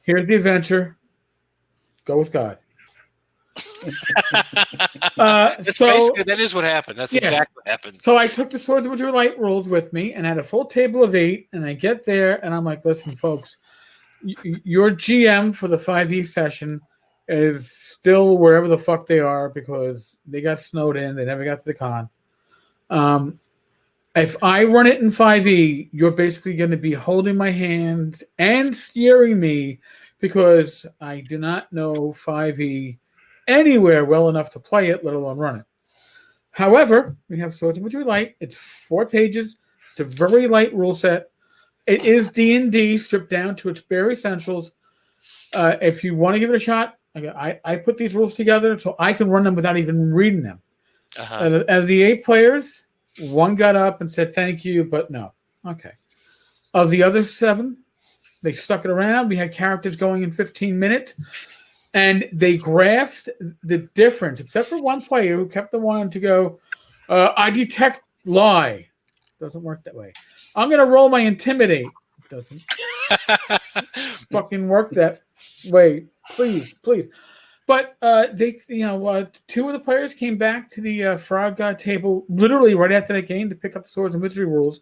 Here's the adventure. Go with God. That is what happened. That's exactly what happened. So I took the Swords of Winter Light rules with me and had a full table of 8. And I get there and I'm like, listen, folks, your GM for the 5e session is still wherever the fuck they are, because they got snowed in. They never got to the con. If I run it in 5e, you're basically going to be holding my hands and steering me, because I do not know 5e anywhere well enough to play it, let alone run it. However, we have Swords of Winter Light. It's 4 pages. It's a very light rule set. It is D&D stripped down to its bare essentials. If you want to give it a shot, I put these rules together so I can run them without even reading them. Out of the 8 players, 1 got up and said thank you, but no. Okay. Of the other 7, they stuck it around. We had characters going in 15 minutes, and they grasped the difference, except for 1 player who kept the one to go, I detect lie. Doesn't work that way. I'm going to roll my intimidate. Doesn't fucking work that way. Please. But they, 2 of the players came back to the Frog God table literally right after that game to pick up the Swords and Wizardry rules,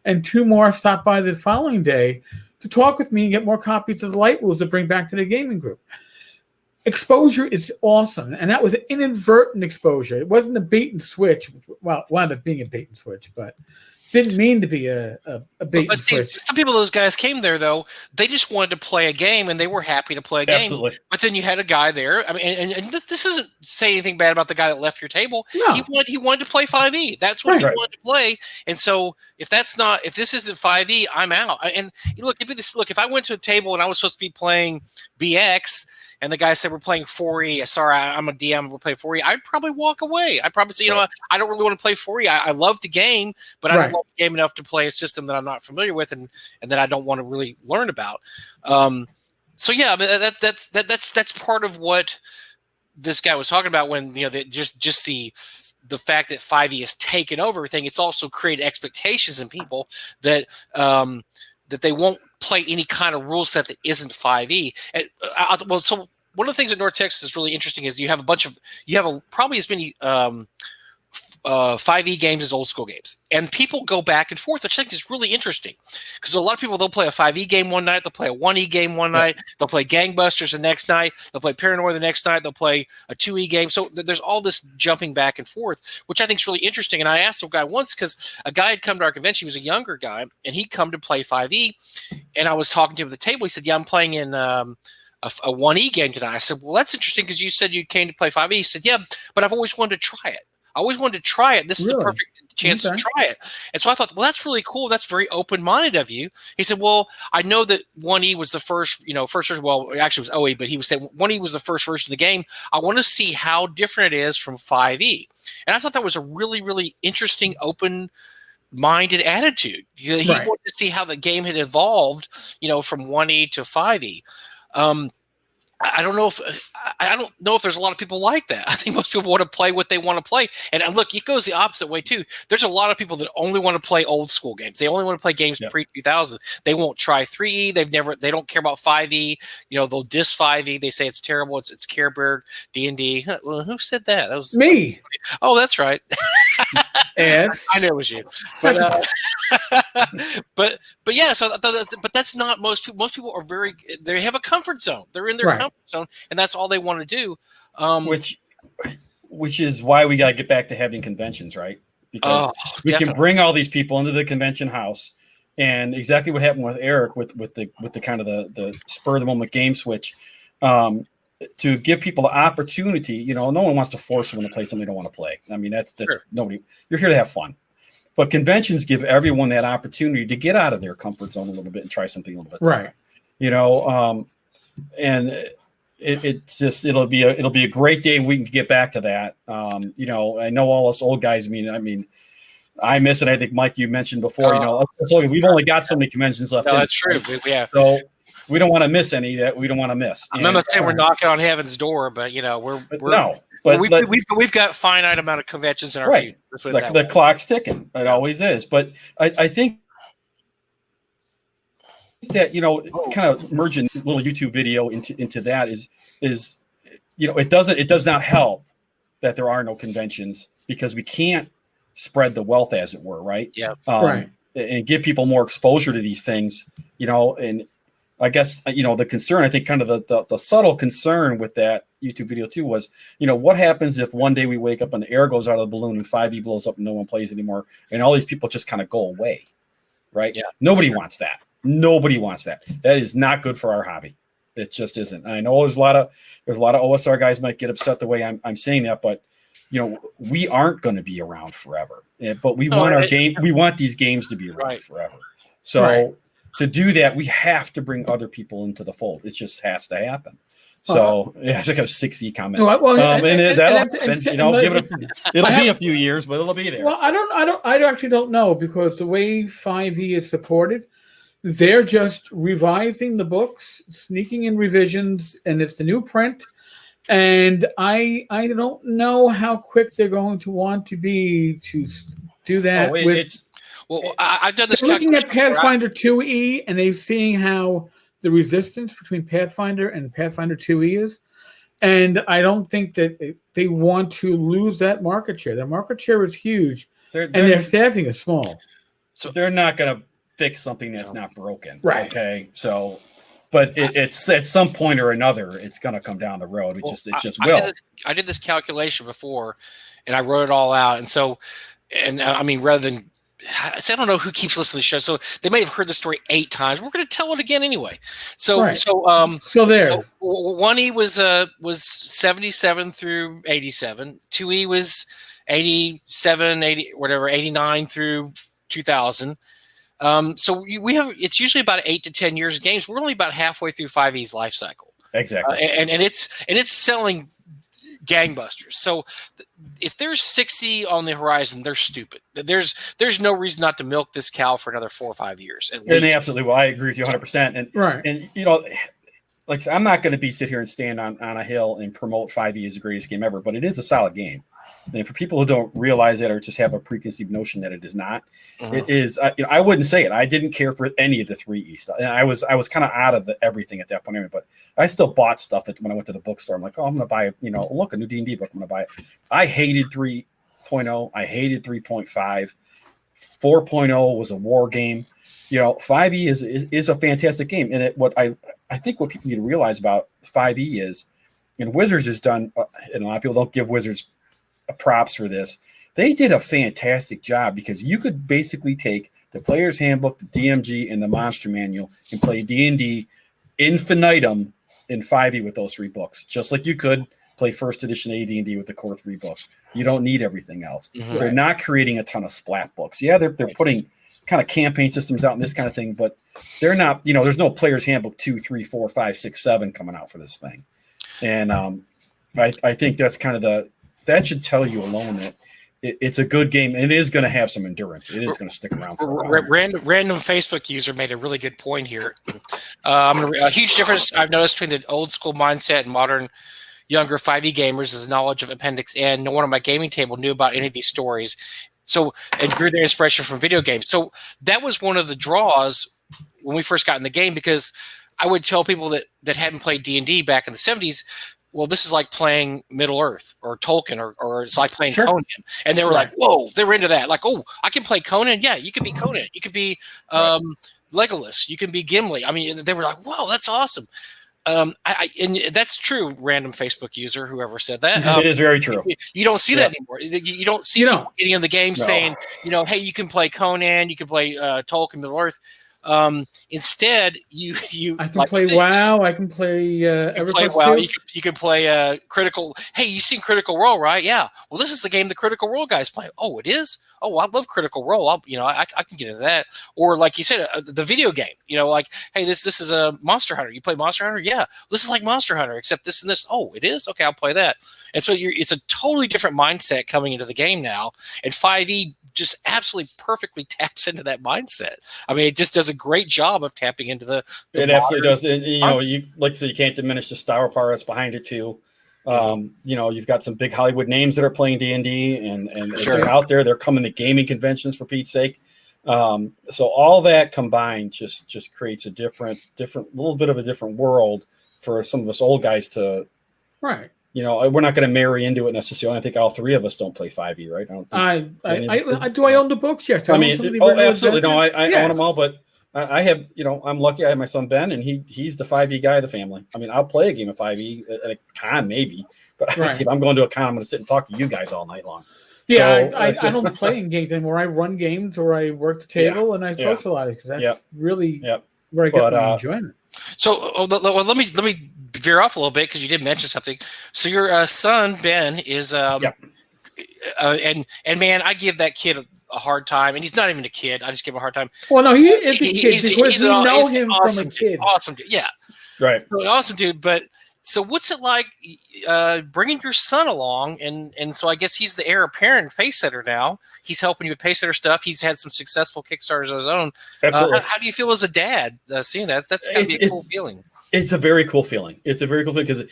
and 2 more stopped by the following day to talk with me and get more copies of the light rules to bring back to the gaming group. Exposure is awesome, and that was an inadvertent exposure. It wasn't a bait and switch. Well, it wound up being a bait and switch, but didn't mean to be a bait and switch. Some people, those guys came there, though. They just wanted to play a game, and they were happy to play a game. Absolutely. But then you had a guy there. I mean, and this isn't say anything bad about the guy that left your table. No. He wanted to play 5e. That's what he wanted to play. And so if this isn't 5e, I'm out. And look, if I went to a table and I was supposed to be playing BX, and the guy said, we're playing 4E. Sorry, I'm a DM. We'll play 4E. I'd probably walk away. I'd probably say, I don't really want to play 4E. I love the game, but I don't love the game enough to play a system that I'm not familiar with and that I don't want to really learn about. So yeah, I mean, that's part of what this guy was talking about when just the fact that 5e has taken over everything. It's also created expectations in people that they won't play any kind of rule set that isn't 5e. So one of the things in North Texas is really interesting is you have probably as many 5e games as old school games, and people go back and forth, which I think is really interesting because a lot of people, they'll play a 5e game one night, they'll play a 1e game one night, they'll play Gangbusters the next night, they'll play Paranoia the next night, they'll play a 2e game. So there's all this jumping back and forth, which I think is really interesting. And I asked a guy once, because a guy had come to our convention, he was a younger guy, and he'd come to play 5e, and I was talking to him at the table. He said, yeah, I'm playing in a 1e game tonight. I said, well, that's interesting because you said you came to play 5e. He said, yeah, but I've always wanted to try it. I always wanted to try it. This is the perfect chance to try it. And so I thought, well, that's really cool. That's very open-minded of you. He said, well, I know that 1E was the first version. Well, actually it was OE, but he was saying 1E was the first version of the game. I want to see how different it is from 5E. And I thought that was a really, really interesting, open-minded attitude. He wanted to see how the game had evolved, from 1E to 5E. I don't know if there's a lot of people like that. I think most people want to play what they want to play. And look, it goes the opposite way too. There's a lot of people that only want to play old school games. They only want to play games pre-2000. They won't try 3E. They don't care about 5E. They'll diss 5E. They say it's terrible. It's Care Bear, D&D. Well, who said that? That was me. Oh, that's right. Yes. I know it was you. But but yeah, but that's not most people. Most people are they have a comfort zone. They're in their comfort zone, and that's all they want to do. Which is why we got to get back to having conventions, right? Because we can bring all these people into the convention house, and exactly what happened with Eric with the kind of the spur of the moment game switch, to give people the opportunity. No one wants to force someone to play something they don't want to play. I mean, that's nobody. You're here to have fun. But conventions give everyone that opportunity to get out of their comfort zone a little bit and try something a little bit different. And it'll be a great day. We can get back to that. I know all us old guys. I mean, I miss it. I think Mike, you mentioned before. We've only got so many conventions left. No, that's true. Yeah. So we don't want to miss any that we don't want to miss. I'm not saying we're knocking on heaven's door, but we're no. But we've got a finite amount of conventions in our future. Like the clock's ticking. It always is. But I think that kind of merging a little YouTube video into that is it does not help that there are no conventions, because we can't spread the wealth, as it were, right? Yeah. And give people more exposure to these things, and I guess, the concern, I think kind of the subtle concern with that YouTube video too was, what happens if one day we wake up and the air goes out of the balloon and 5e blows up and no one plays anymore, and all these people just kind of go away, right? Yeah. Nobody wants that. Nobody wants that. That is not good for our hobby. It just isn't. And I know there's a lot of OSR guys might get upset the way I'm saying that, but we aren't going to be around forever. But we want these games to be around forever. So to do that, we have to bring other people into the fold. It just has to happen. So I just got a 6E comment. That'll happen. It'll be a few years, but it'll be there. Well, I actually don't know, because the way 5e is supported, they're just revising the books, sneaking in revisions, and it's the new print. And I don't know how quick they're going to want to be to do that. I've done this. Looking at Pathfinder 2E, and they're seeing how the resistance between Pathfinder and Pathfinder 2E is, and I don't think that they want to lose that market share. Their market share is huge, and their staffing is small. So they're not going to fix something that's not broken, right? Okay, so. But it's at some point or another, it's going to come down the road. It just will. I did this calculation before, and I wrote it all out. And so, rather than, I don't know who keeps listening to the show, so they may have heard the story 8 times. We're going to tell it again anyway. So there. 1E was 77 through 87. 2E was 87, 80, whatever, 89 through 2000. So it's usually about 8 to 10 years of games. We're only about halfway through 5e's life cycle. Exactly. And it's selling gangbusters. So if there's 60 on the horizon, they're stupid. There's no reason not to milk this cow for another 4 or 5 years. And they absolutely will. I agree with you 100%. And like I'm not going to sit here and stand on a hill and promote 5e as the greatest game ever, but it is a solid game. And for people who don't realize it or just have a preconceived notion that it is not, it is. I wouldn't say it. I didn't care for any of the 3E stuff, and I was kind of out of everything at that point. Anyway, but I still bought stuff when I went to the bookstore. I'm like, I'm going to buy a new D&D book. I'm going to buy it. I hated 3E 3.0. I hated 3.5. 4.0 was a war game. 5e is a fantastic game. And I think what people need to realize about 5e is, and Wizards has done, and a lot of people don't give Wizards props for this. They did a fantastic job because you could basically take the Player's Handbook, the DMG, and the Monster Manual and play D&D infinitum in 5e with those 3 books, just like you could play first edition AD&D with the core 3 books. You don't need everything else. Mm-hmm. They're not creating a ton of splat books. Yeah, they're putting kind of campaign systems out and this kind of thing, but they're not, there's no Player's Handbook 2, 3, 4, 5, 6, 7 coming out for this thing. And I think that's kind of that should tell you alone that it's a good game, and it is going to have some endurance. It is going to stick around for a while. Random Facebook user made a really good point here. A huge difference I've noticed between the old school mindset and modern younger 5e gamers is the knowledge of Appendix N. No one on my gaming table knew about any of these stories. So, and drew their inspiration from video games. So that was one of the draws when we first got in the game, because I would tell people that hadn't played D&D back in the 70s, well, this is like playing Middle Earth or Tolkien, or it's like playing Conan. And they were like, whoa, they were into that. Like, oh, I can play Conan? Yeah, you can be Conan. You can be Legolas. You can be Gimli. I mean, they were like, whoa, that's awesome. And that's true, random Facebook user, whoever said that. It is very true. You don't see that anymore. You don't see people getting in the game saying, hey, you can play Conan, you can play Tolkien, Middle Earth. Instead, I can play WoW. I can play WoW. You can play Critical. Hey, you seen Critical Role, right? Yeah. Well, this is the game the Critical Role guys play. Oh, it is. Oh, I love Critical Role. I can get into that. Or like you said, the video game. Like, hey, this is a Monster Hunter. You play Monster Hunter? Yeah. This is like Monster Hunter, except this and this. Oh, it is. Okay, I'll play that. And so it's a totally different mindset coming into the game now. And 5e just absolutely perfectly taps into that mindset. I mean, it just does a great job of tapping into the it absolutely does. And, you like to say, you can't diminish the star power that's behind it too. You've got some big Hollywood names that are playing D&D and they're out there. They're coming to gaming conventions, for Pete's sake. So all that combined just creates a different little bit of a different world for some of us old guys to. Right. We're not going to marry into it necessarily. I think all 3 of us don't play 5e, right? Do I own the books? Yes. Absolutely. No, I own them all, but I have, I'm lucky. I have my son Ben, and he's the 5e guy of the family. I mean, I'll play a game of 5e at a con maybe, but if I'm going to a con, I'm going to sit and talk to you guys all night long. Yeah, so, I don't play in games anymore. I run games, or I work the table and I socialize, because that's really where I get my enjoyment. So let me veer off a little bit, because you did mention something. So your son Ben is and man, I give that kid a hard time, and he's not even a kid. I just give him a hard time. Well, no, he is a kid, because we know him awesome from a kid. Awesome dude, yeah, right. So awesome dude. But so what's it like bringing your son along? And so I guess he's the heir apparent Pacesetter now. He's helping you with Pacesetter stuff. He's had some successful Kickstarters of his own. Absolutely. How do you feel as a dad seeing that? That's gotta be a cool feeling. It's a very cool feeling. It's a very cool feeling because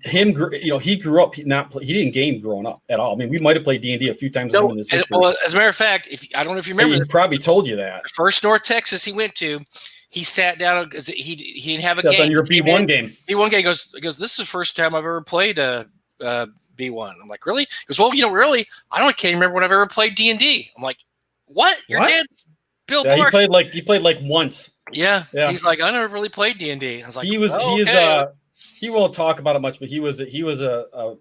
he grew up he didn't game growing up at all. I mean, we might have played D&D a few times. No, as a matter of fact, I don't know if you remember, he probably told you that the first North Texas he went to, he sat down because he didn't have a game. On your B1 game. B1 game goes. This is the first time I've ever played B1. I'm like, really? He goes, well, really, can't even remember when I've ever played D&D. I'm like, what? Your dad's Bill Barsh. He played like once. Yeah. He's like, I never really played D&D. I was like, he won't talk about it much, but he was a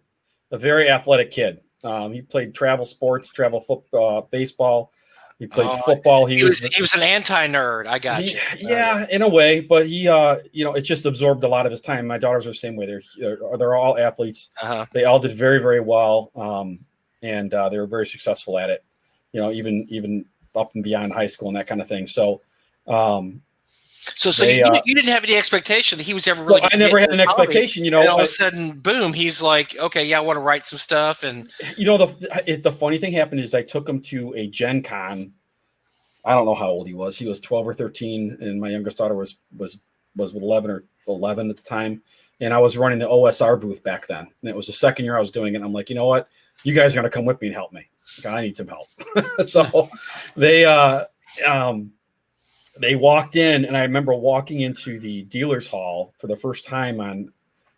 very athletic kid. He played travel sports, travel football, baseball. He played football. He was an anti-nerd. I got you. Yeah, in a way, but he it just absorbed a lot of his time. My daughters are the same way. They're all athletes. They all did very, very well, and they were very successful at it. Even up and beyond high school and that kind of thing. So. You didn't have any expectation that he was ever really. I never had an expectation, And all of a sudden, boom! He's like, okay, I want to write some stuff. And the funny thing happened is I took him to a Gen Con. I don't know how old he was. He was 12 or 13, and my youngest daughter was 11 or 11 at the time. And I was running the OSR booth back then. And it was the second year I was doing it. I'm like, you know what? You guys are going to come with me and help me. I need some help. So they walked in, and I remember walking into the dealer's hall for the first time on,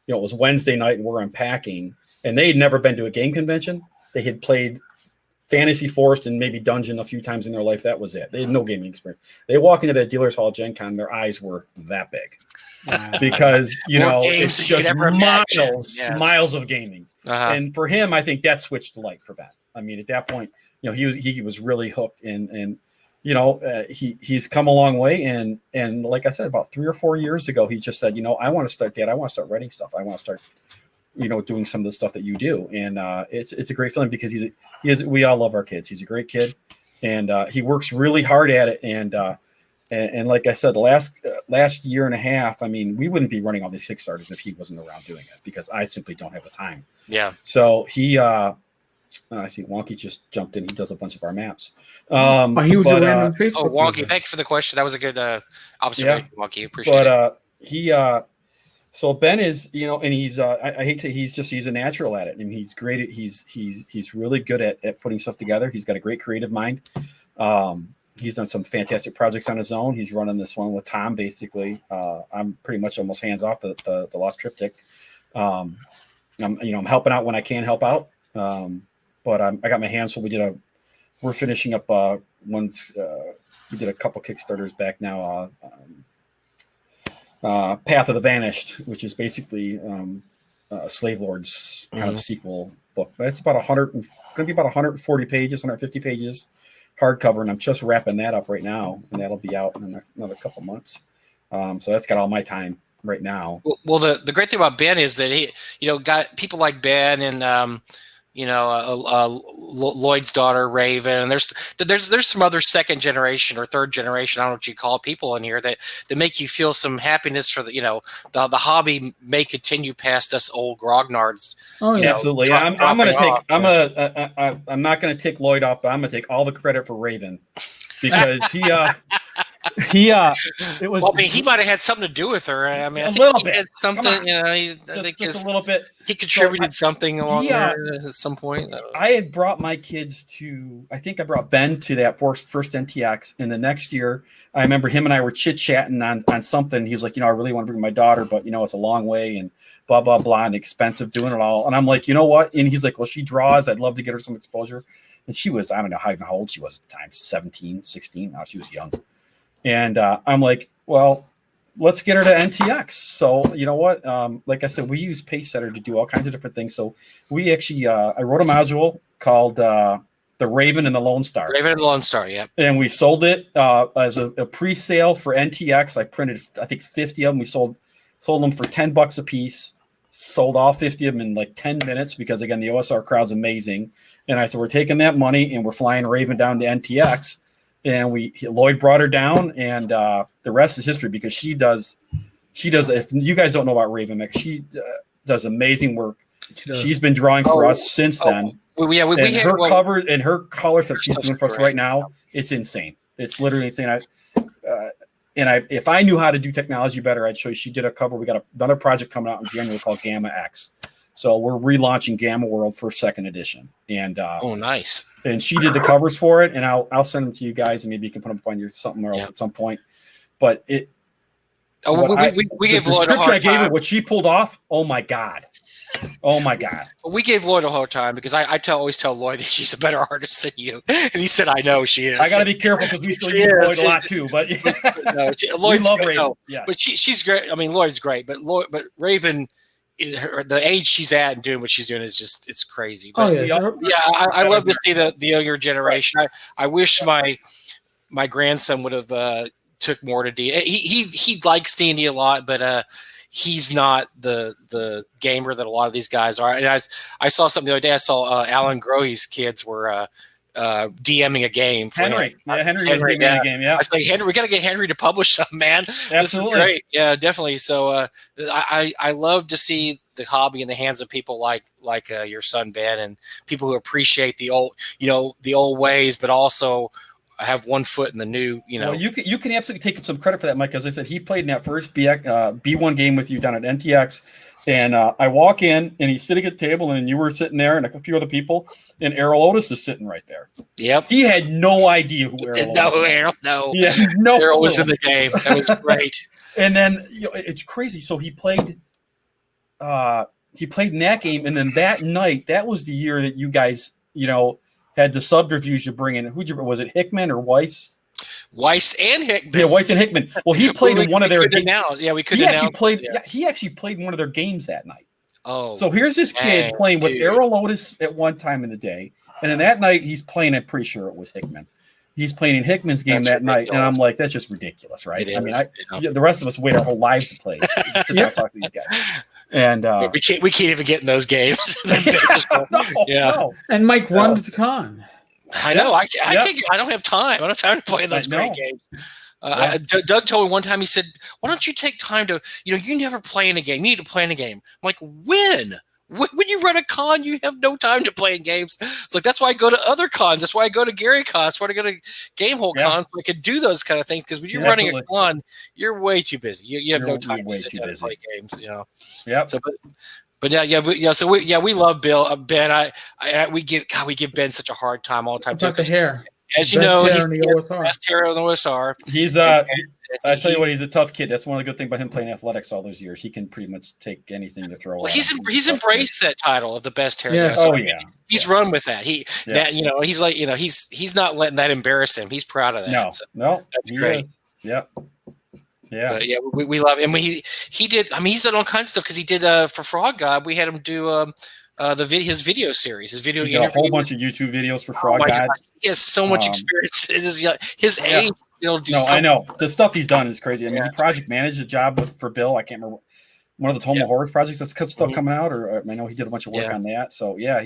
it was Wednesday night, and we're unpacking, and they had never been to a game convention. They had played Fantasy Forest and maybe Dungeon a few times in their life. That was it. They had no gaming experience. They walk into that dealer's hall Gen Con, their eyes were that big. Because it's just miles of gaming. And for him, I think that switched to light for Ben. I mean, at that point, he was really hooked, and he's come a long way. And like I said, about 3 or 4 years ago, he just said, I want to start that. I want to start writing stuff. I want to start, doing some of the stuff that you do. And it's a great feeling because we all love our kids. He's a great kid, and he works really hard at it. And like I said, the last year and a half, I mean, we wouldn't be running all these Kickstarters if he wasn't around doing it, because I simply don't have the time. Yeah. So he, I see Wonky just jumped in. He does a bunch of our maps. He was a random Facebook. Oh, Wonky, user. thank you for the question. That was a good observation, Wonky. Appreciate it. So Ben is, and he's, I hate to, he's a natural at it, and he's great at, he's really good at putting stuff together. He's got a great creative mind. He's done some fantastic projects on his own. He's running this one with Tom, basically. I'm pretty much almost hands off the Lost Triptych. I'm helping out when I can help out. But I got my hands full. We're finishing up we did a couple Kickstarters back now. Path of the Vanished, which is basically Slave Lords kind of sequel book. But it's about going to be about 140 pages, 150 pages. Hardcover, and I'm just wrapping that up right now, and that'll be out in the next another couple months. So that's got all my time right now. Well, the great thing about Ben is that he, got people like Ben and Lloyd's daughter Raven, and there's some other second generation or third generation, I don't know what you call it, people in here that make you feel some happiness for the hobby may continue past us old grognards. Oh yeah, absolutely. I'm not going to take Lloyd off, but I'm going to take all the credit for Raven, because he might have had something to do with her. I mean, a little bit. Had something, I think just a little bit. He contributed something along there at some point. I had brought my kids I brought Ben to that first NTX, and the next year, I remember him and I were chit-chatting on something. He's like, I really want to bring my daughter, but it's a long way and blah, blah, blah, and expensive doing it all. And I'm like, you know what? And he's like, well, she draws. I'd love to get her some exposure. And she was, I don't know how old she was at the time, 17, 16. Now she was young. And I'm like, well, let's get her to NTX. So you know what? Like I said, we use Pacesetter to do all kinds of different things. So we actually, I wrote a module called The Raven and the Lone Star. Raven and the Lone Star, yeah. And we sold it as a pre-sale for NTX. I printed, I think, 50 of them. We sold them for $10 a piece. Sold all 50 of them in like 10 minutes because, again, the OSR crowd's amazing. And I said, we're taking that money and we're flying Raven down to NTX. And Lloyd brought her down, and the rest is history, because she does. If you guys don't know about Raven Mech, she does amazing work. She's been drawing for us since then. We her cover and her colors that she's doing for us right now, it's insane. It's literally insane. If I knew how to do technology better, I'd show you. She did a cover. We got another project coming out in January called Gamma X. So we're relaunching Gamma World for 2nd edition, and nice. And she did the covers for it, and I'll send them to you guys, and maybe you can put them up on your something else at some point. But we gave Lloyd a hard time. What she pulled off, oh my god. We gave Lloyd a hard time because I always tell Lloyd that she's a better artist than you, and he said, "I know she is." I got to be careful because we still use Lloyd a lot too. But Lloyd's we love Raven. No, yeah. But she's great. I mean, Lloyd's great, but Raven. The age she's at and doing what she's doing is just, it's crazy. But I love to see the younger generation. I wish my grandson would have took more to D. He likes D&D a lot, but he's not the gamer that a lot of these guys are. And I saw something the other day. I saw Alan Grohe's kids were DMing a game. Henry was DMing a game. Yeah, I was like, Henry, we got to get Henry to publish something, man. Absolutely. This is great. Yeah, definitely. So I love to see the hobby in the hands of people like your son Ben, and people who appreciate the old ways, but also have one foot in the new. Well, you can absolutely take some credit for that, Mike. As I said, he played in that first B1 game with you down at NTX. And I walk in, and he's sitting at the table, and you were sitting there, and a few other people, and Errol Otis is sitting right there. Yep. He had no idea who Errol was. No. Yeah, no. Errol was in the game. That was great. And then it's crazy. So he played in that game, and then that night, that was the year that you guys, had the subterfuge to bring in was it Hickman or Weiss? Weiss and Hickman. Yeah, Weiss and Hickman. Well, he played in one of their games. Yeah, we could. He actually played. Yes. Yeah, he actually played one of their games that night. Oh, so here's this kid playing with Errol Otis at one time in the day, and then that night he's playing. I'm pretty sure it was Hickman. He's playing in Hickman's game that night, and I'm like, that's just ridiculous, right? I mean, the rest of us wait our whole lives to play to not talk to these guys. And we can't even get in those games. No. And Mike runs the con. I know. I can't. I don't have time. I don't have time to play in those great games. Doug told me one time. He said, "Why don't you take time to? You never play in a game. You need to play in a game." I'm like, when? When you run a con, you have no time to play in games. It's like that's why I go to other cons. That's why I go to Gary cons. That's why I go to Gamehole cons. So I can do those kind of things because when you're running a con, you're way too busy. You have no time to sit down and play games. Yeah. So, but we love Bill. Ben, we give Ben such a hard time all the time. About the hair. As you know, he's the best hair in the OSR. He's I tell you what, he's a tough kid. That's one of the good things about him playing athletics all those years. He can pretty much take anything to throw. Well, he's embraced that title of the best hair. Yeah. Oh yeah. He's run with that. He's like he's not letting that embarrass him. He's proud of that. No, that's great. Is. Yeah. Yeah. But yeah, we love him. He did. I mean, he's done all kinds of stuff because he did for Frog God. We had him do his video series, his video. He got a whole bunch of YouTube videos for Frog God. He has so much experience. His age. I know the stuff he's done is crazy. I mean, he project managed a job for Bill. I can't remember one of the Toma Horrors projects that's still coming out, or I know he did a bunch of work on that. So yeah,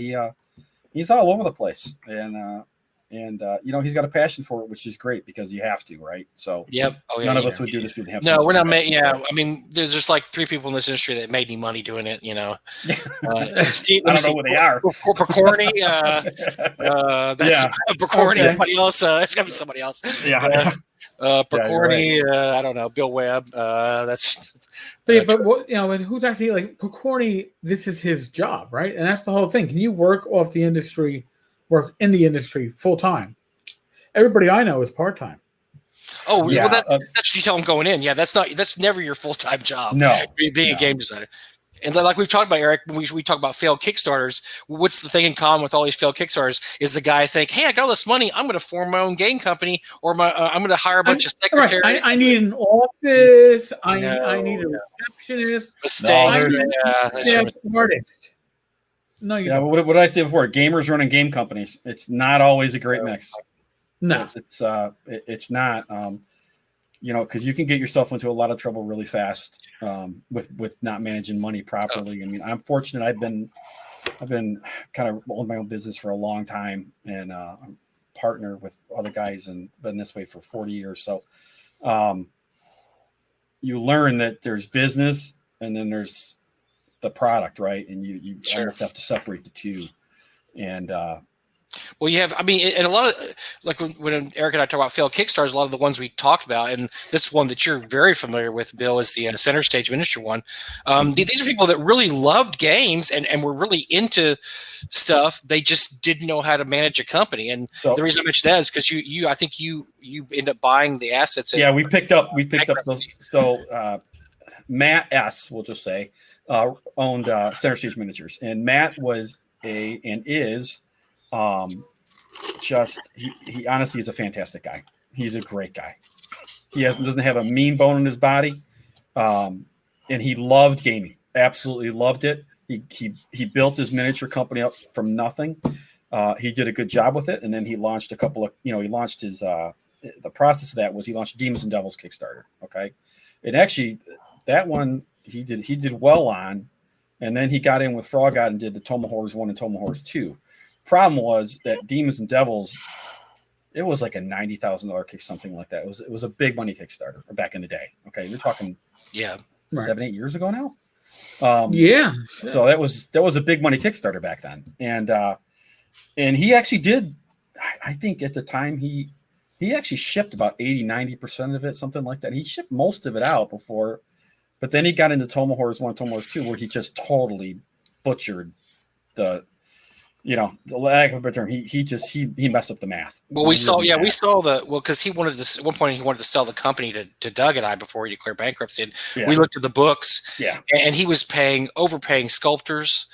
he's all over the place, and he's got a passion for it, which is great because you have to, right? So none of us would do this. We'd have we're not made. Yeah, I mean, there's just like 3 people in this industry that made any money doing it. Steve, I don't know who they are. Percorny, that's Percorny. Anybody else? It's got to be somebody else. Yeah. Percorny, right. I don't know. Bill Webb. That's. But what who's actually like Percorny? This is his job, right? And that's the whole thing. Can you work off the industry? Work in the industry full time. Everybody I know is part time. Oh, yeah. Well, that's what you tell them going in. Yeah, that's never your full time job. No, being a game designer. And like we've talked about, Eric, when we talk about failed Kickstarters, what's the thing in common with all these failed Kickstarters is the guy think, hey, I got all this money, I'm going to form my own game company, or I'm going to hire a bunch of secretaries. Right. I need an office. I need a receptionist. Artist. No, you don't. What did I say before? Gamers running game companies. It's not always a great mix. No, it's not. Because you can get yourself into a lot of trouble really fast with not managing money properly. I mean, I'm fortunate. I've been kind of owned my own business for a long time, and I'm partner with other guys and been this way for 40 years. So you learn that there's business and then there's the product, right? And you have to separate the two. And well, you have, I mean, and a lot of, like when Eric and I talk about failed Kickstarters, a lot of the ones we talked about, and this one that you're very familiar with, Bill, is the Center Stage Miniature one. These are people that really loved games and were really into stuff. They just didn't know how to manage a company. And so, the reason I mentioned that is because I think you end up buying the assets. Yeah, we picked up those. So Matt S., we'll just say, owned Center Stage Miniatures. And Matt was and is he honestly is a fantastic guy. He's a great guy. He doesn't have a mean bone in his body, and he loved gaming. Absolutely loved it. He built his miniature company up from nothing. He did a good job with it, and then he launched a couple of he launched his the process of that was he launched Demons and Devils Kickstarter. Okay, and actually that one he did well on, and then he got in with Frog God and did the Toma Horrors 1 and Toma Horrors 2. Problem was that Demons and Devils, it was like a $90,000 kick, something like that. It was a big money Kickstarter back in the day. Okay, you're talking 7-8 years ago now. So that was a big money Kickstarter back then, and he actually did. I think at the time he actually shipped about 80-90% of it, something like that. He shipped most of it out before, but then he got into Toma Horrors 1, Toma Horrors 2, where he just totally butchered the lack of a better term, he messed up the math. Well, we saw because he wanted to, at one point he wanted to sell the company to Doug and I before he declared bankruptcy. And we looked at the books, and he was overpaying sculptors,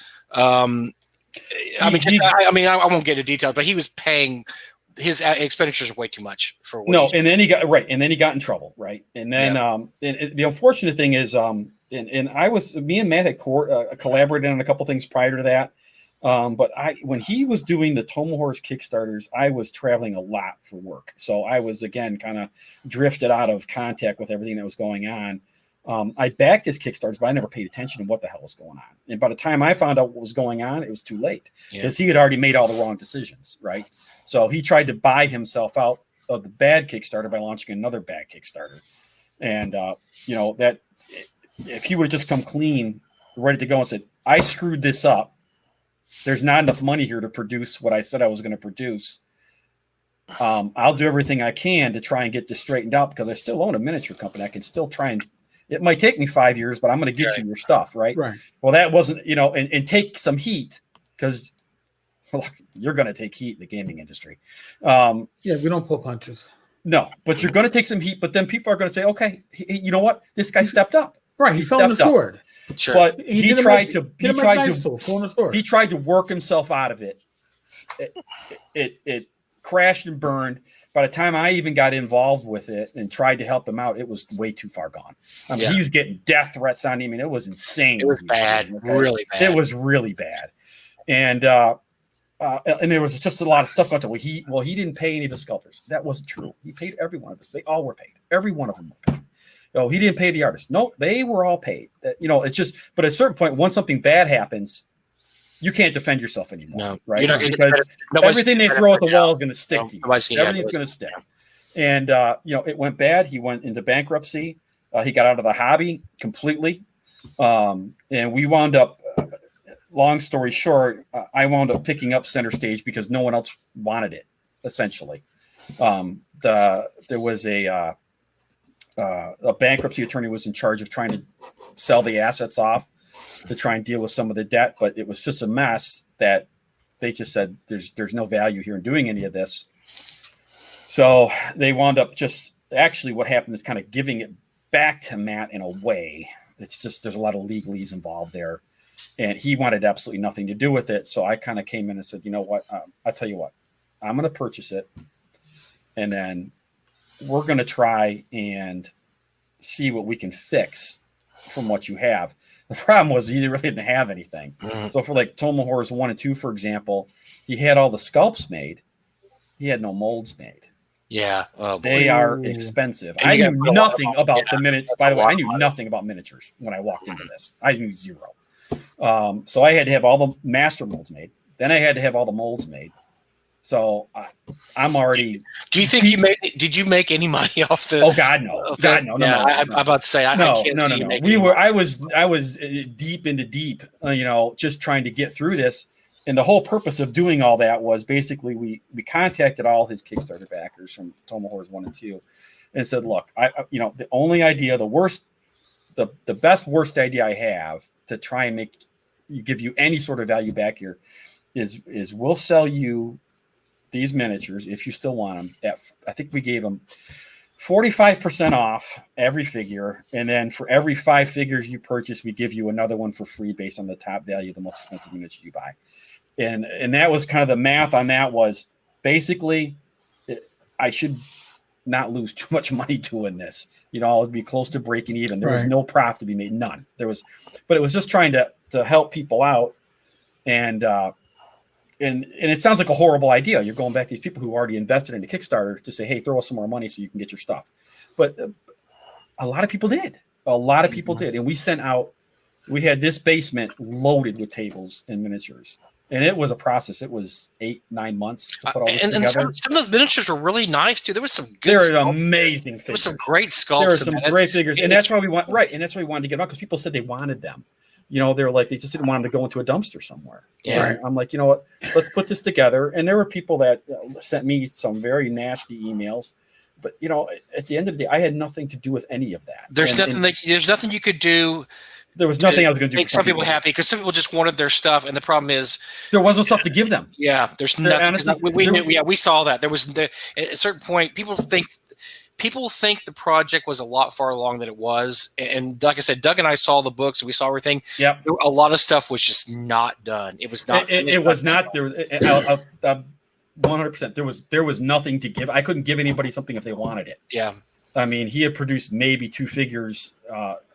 I won't get into details, but he was paying his expenditures way too much for what and then he got in trouble, right? And then and the unfortunate thing is, me and Matt had collaborated on a couple things prior to that. But when he was doing the Tomahorse Kickstarters, I was traveling a lot for work. So I was, again, kind of drifted out of contact with everything that was going on. I backed his Kickstarters, but I never paid attention to what the hell was going on. And by the time I found out what was going on, it was too late because he had already made all the wrong decisions, right? So he tried to buy himself out of the bad Kickstarter by launching another bad Kickstarter. And, that if he would have just come clean, ready to go and said, I screwed this up. There's not enough money here to produce what I said I was going to produce. I'll do everything I can to try and get this straightened out because I still own a miniature company. I can still try and it might take me 5 years, but I'm going to get you your stuff. Right. Well, that wasn't, and take some heat because you're going to take heat in the gaming industry. We don't pull punches. No, but you're going to take some heat, but then people are going to say, okay, you know what? This guy stepped up. Right. He fell on the sword. Sure. But he tried to work himself out of it. It crashed and burned. By the time I even got involved with it and tried to help him out, it was way too far gone. I mean, he was getting death threats on him. It was insane. It was bad, really bad. It was really bad. And there was just a lot of stuff going on. He didn't pay any of the sculptors. That wasn't true. He paid every one of us. They all were paid. Every one of them were paid. No, he didn't pay the artists. No, they were all paid. It's just, but at a certain point, once something bad happens, you can't defend yourself anymore, right? Because everything they throw at the wall is going to stick to you. Everything's going to stick. And, it went bad. He went into bankruptcy. He got out of the hobby completely. And we wound up, long story short, I wound up picking up center stage because no one else wanted it, essentially. There was a bankruptcy attorney was in charge of trying to sell the assets off to try and deal with some of the debt, but it was just a mess that they just said there's no value here in doing any of this. So they wound up what happened is kind of giving it back to Matt in a way. It's just there's a lot of legalese involved there, and he wanted absolutely nothing to do with it. So I kind of came in and said, you know what, I'll tell you what, I'm going to purchase it, and then we're going to try and see what we can fix from what you have. The problem was you really didn't have anything. Mm-hmm. So for like Tomahorse 1 and 2, for example, he had all the sculpts made. He had no molds made. Yeah. They are expensive. I knew nothing about the miniature. By the way, I knew nothing about miniatures when I walked into this. I knew zero. So I had to have all the master molds made. Then I had to have all the molds made. So I'm already. Do you think did you make any money off the? Oh God, no! God, no! Yeah, I'm about to say I can't see you making. I was deep into deep, just trying to get through this, and the whole purpose of doing all that was basically we contacted all his Kickstarter backers from Tomahorse 1 and 2, and said, look, the only idea, the best worst idea I have to try and give you any sort of value back here is we'll sell you these miniatures if you still want them. I think we gave them 45% off every figure, and then for every 5 figures you purchase, we give you another one for free based on the top value of the most expensive miniature you buy. And that was kind of the math on that. Was basically I should not lose too much money doing this. I would be close to breaking even. There was no profit to be made, none. But it was just trying to help people out, and it sounds like a horrible idea. You're going back to these people who already invested in a Kickstarter to say, hey, throw us some more money so you can get your stuff. But a lot of people did. And we had this basement loaded with tables and miniatures. And it was a process. It was 8-9 months to put all this together. And some of those miniatures were really nice too. There was some good. There are amazing figures. There was some great sculpts. There were some great figures, and that's why we want And that's why we wanted to get them out because people said they wanted them. They were like they just didn't want them to go into a dumpster somewhere. Yeah. And I'm like, you know what? Let's put this together. And there were people that sent me some very nasty emails. But at the end of the day, I had nothing to do with any of that. There's nothing you could do. There was nothing I was going to do. Make some people happy because some people just wanted their stuff, and the problem is there wasn't stuff to give them. Yeah, there's nothing. Honestly, we saw that there was at a certain point. People think people think the project was a lot far along than it was. And like I said, Doug and I saw the books. We saw everything. Yep. A lot of stuff was just not done. It was not. It was not there. 100%. There was nothing to give. I couldn't give anybody something if they wanted it. Yeah. I mean, he had produced maybe 2 figures.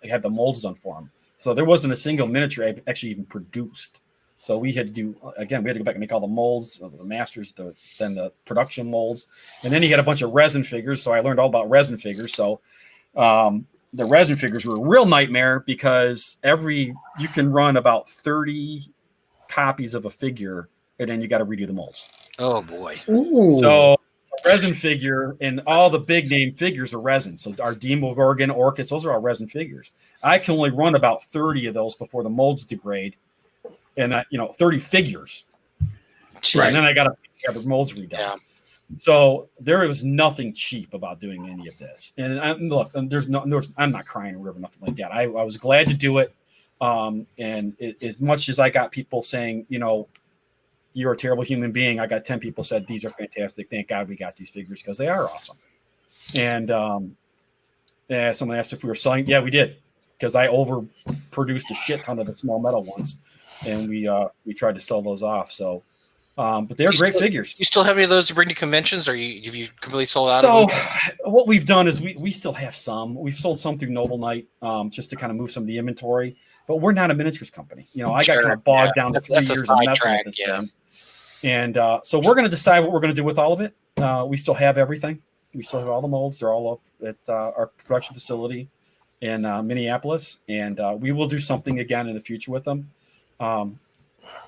He had the molds done for him. So there wasn't a single miniature I actually even produced. So we had to do, again, we had to go back and make all the molds, the masters, then the production molds. And then he had a bunch of resin figures. So I learned all about resin figures. So the resin figures were a real nightmare because you can run about 30 copies of a figure and then you got to redo the molds. Oh, boy. Ooh. So resin figure and all the big name figures are resin. So our Demogorgon, Orcus, those are all resin figures. I can only run about 30 of those before the molds degrade. And 30 figures. Right. And then I got to have the molds redone. Yeah. So there was nothing cheap about doing any of this. And I'm not crying or nothing like that. I was glad to do it. As much as I got people saying, you're a terrible human being, I got 10 people said, these are fantastic. Thank God we got these figures because they are awesome. And someone asked if we were selling. Yeah, we did. Because I overproduced a shit ton of the small metal ones. And we tried to sell those off. So, but they're great figures. You still have any of those to bring to conventions, or have you completely sold out? So, of them? What we've done is we still have some. We've sold some through Noble Knight, just to kind of move some of the inventory. But we're not a miniatures company. I got kind of bogged down to 3 years of messing with this thing. And so we're going to decide what we're going to do with all of it. We still have everything. We still have all the molds. They're all up at our production facility in Minneapolis, and we will do something again in the future with them.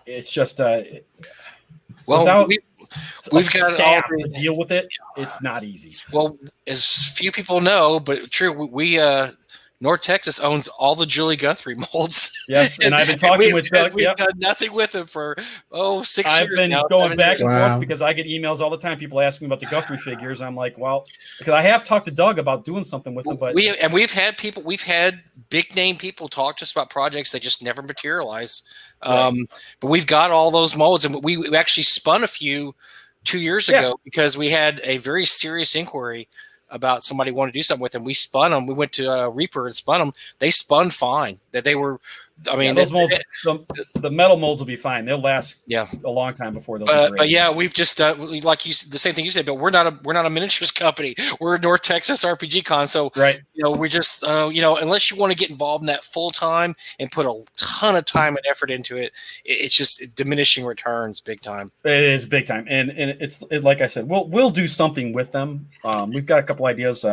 It's just we've got staff to deal with it. It's not easy. Well, as few people know, but true, we North Texas owns all the Julie Guthrie molds. Yes, and I've been talking with Doug. We've done nothing with him for 6 years. I've been going back and forth because I get emails all the time. People ask me about the Guthrie figures. I'm like, well, because I have talked to Doug about doing something with them, but we've had big name people talk to us about projects that just never materialize. Right. But we've got all those molds, and we actually spun a few 2 years ago because we had a very serious inquiry about somebody wanting to do something with them. We spun them. We went to Reaper and spun them. They spun fine. That they were. I mean, those molds, the metal molds will be fine. They'll last a long time before they'll. But yeah, we've just like you, the same thing you said. But we're not a miniatures company. We're a North Texas RPG con. So right, we just unless you want to get involved in that full time and put a ton of time and effort into it, it's just diminishing returns big time. It is big time, and it's like I said, we'll do something with them. We've got a couple ideas.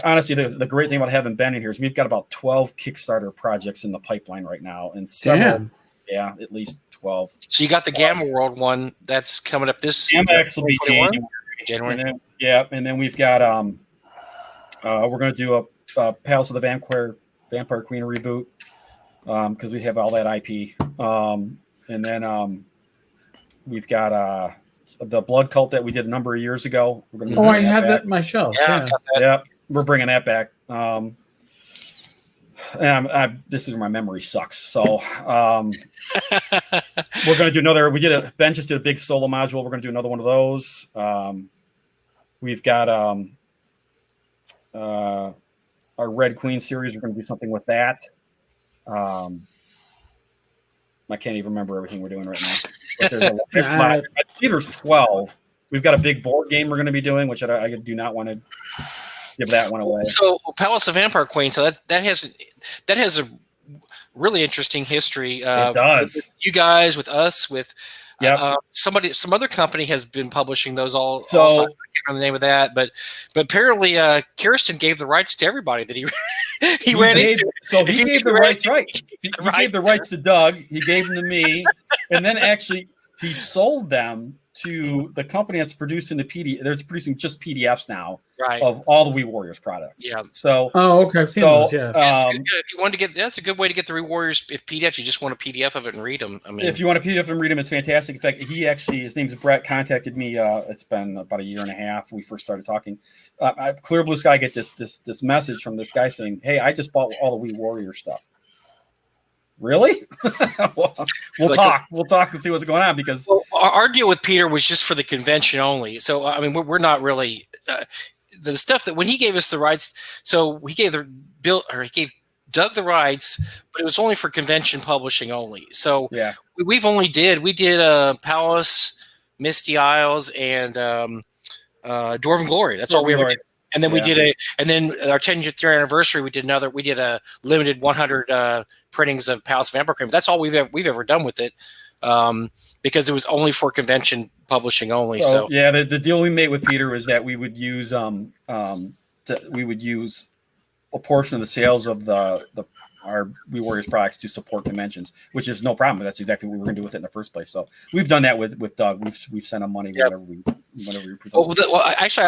Honestly, the great thing about having Ben in here is we've got about 12 Kickstarter projects in the pipeline right now, and several, at least 12. So you got the Gamma World one that's coming up this. Gamma X will be January. And then we've got we're going to do a Palace of the Vampire Queen reboot because we have all that IP, and then we've got the Blood Cult that we did a number of years ago. We're going to I have that in my show. Yeah, we're bringing that back. And this is where my memory sucks. So we're going to do another. Ben just did a big solo module. We're going to do another one of those. We've got our Red Queen series. We're going to do something with that. I can't even remember everything we're doing right now. But I believe there's 12. We've got a big board game we're going to be doing, which I do not want to give that one away. So Palace of Vampire Queen. So that has a really interesting history. It does. With you guys, with us, with some other company has been publishing those all. So I can't remember the name of that, but apparently Kirsten gave the rights to everybody that he ran into. So he gave the rights right. He gave the rights to Doug. He gave them to me, and then actually he sold them to the company that's producing the PDF. They're producing just PDFs now of all the We Warriors products. Yeah. So okay, I've seen those. Yeah. If you want to get, that's a good way to get the We Warriors. If PDFs, you just want a PDF of it and read them. I mean, if you want a PDF and read them, it's fantastic. In fact, his name's Brett. Contacted me. It's been about a year and a half. We first started talking. Clear Blue Sky get this message from this guy saying, "Hey, I just bought all the We Warrior stuff." really? we'll Like talk. We'll talk and see what's going on because our deal with Peter was just for the convention only. So I mean, we're not really the stuff that when he gave us the rights. So he gave he gave Doug the rights, but it was only for convention publishing only. So yeah, we did Palace, Misty Isles, and Dwarven Glory. That's all we ever did. And then we did our 10th year anniversary. We did a limited 100 printings of Palace of Vampire Cream. That's all we've ever done with it, because it was only for convention publishing only. So yeah, the deal we made with Peter was that we would use a portion of the sales of our We Warriors products to support conventions, which is no problem. That's exactly what we were going to do with it in the first place. So we've done that with Doug. We've sent him money whenever we actually,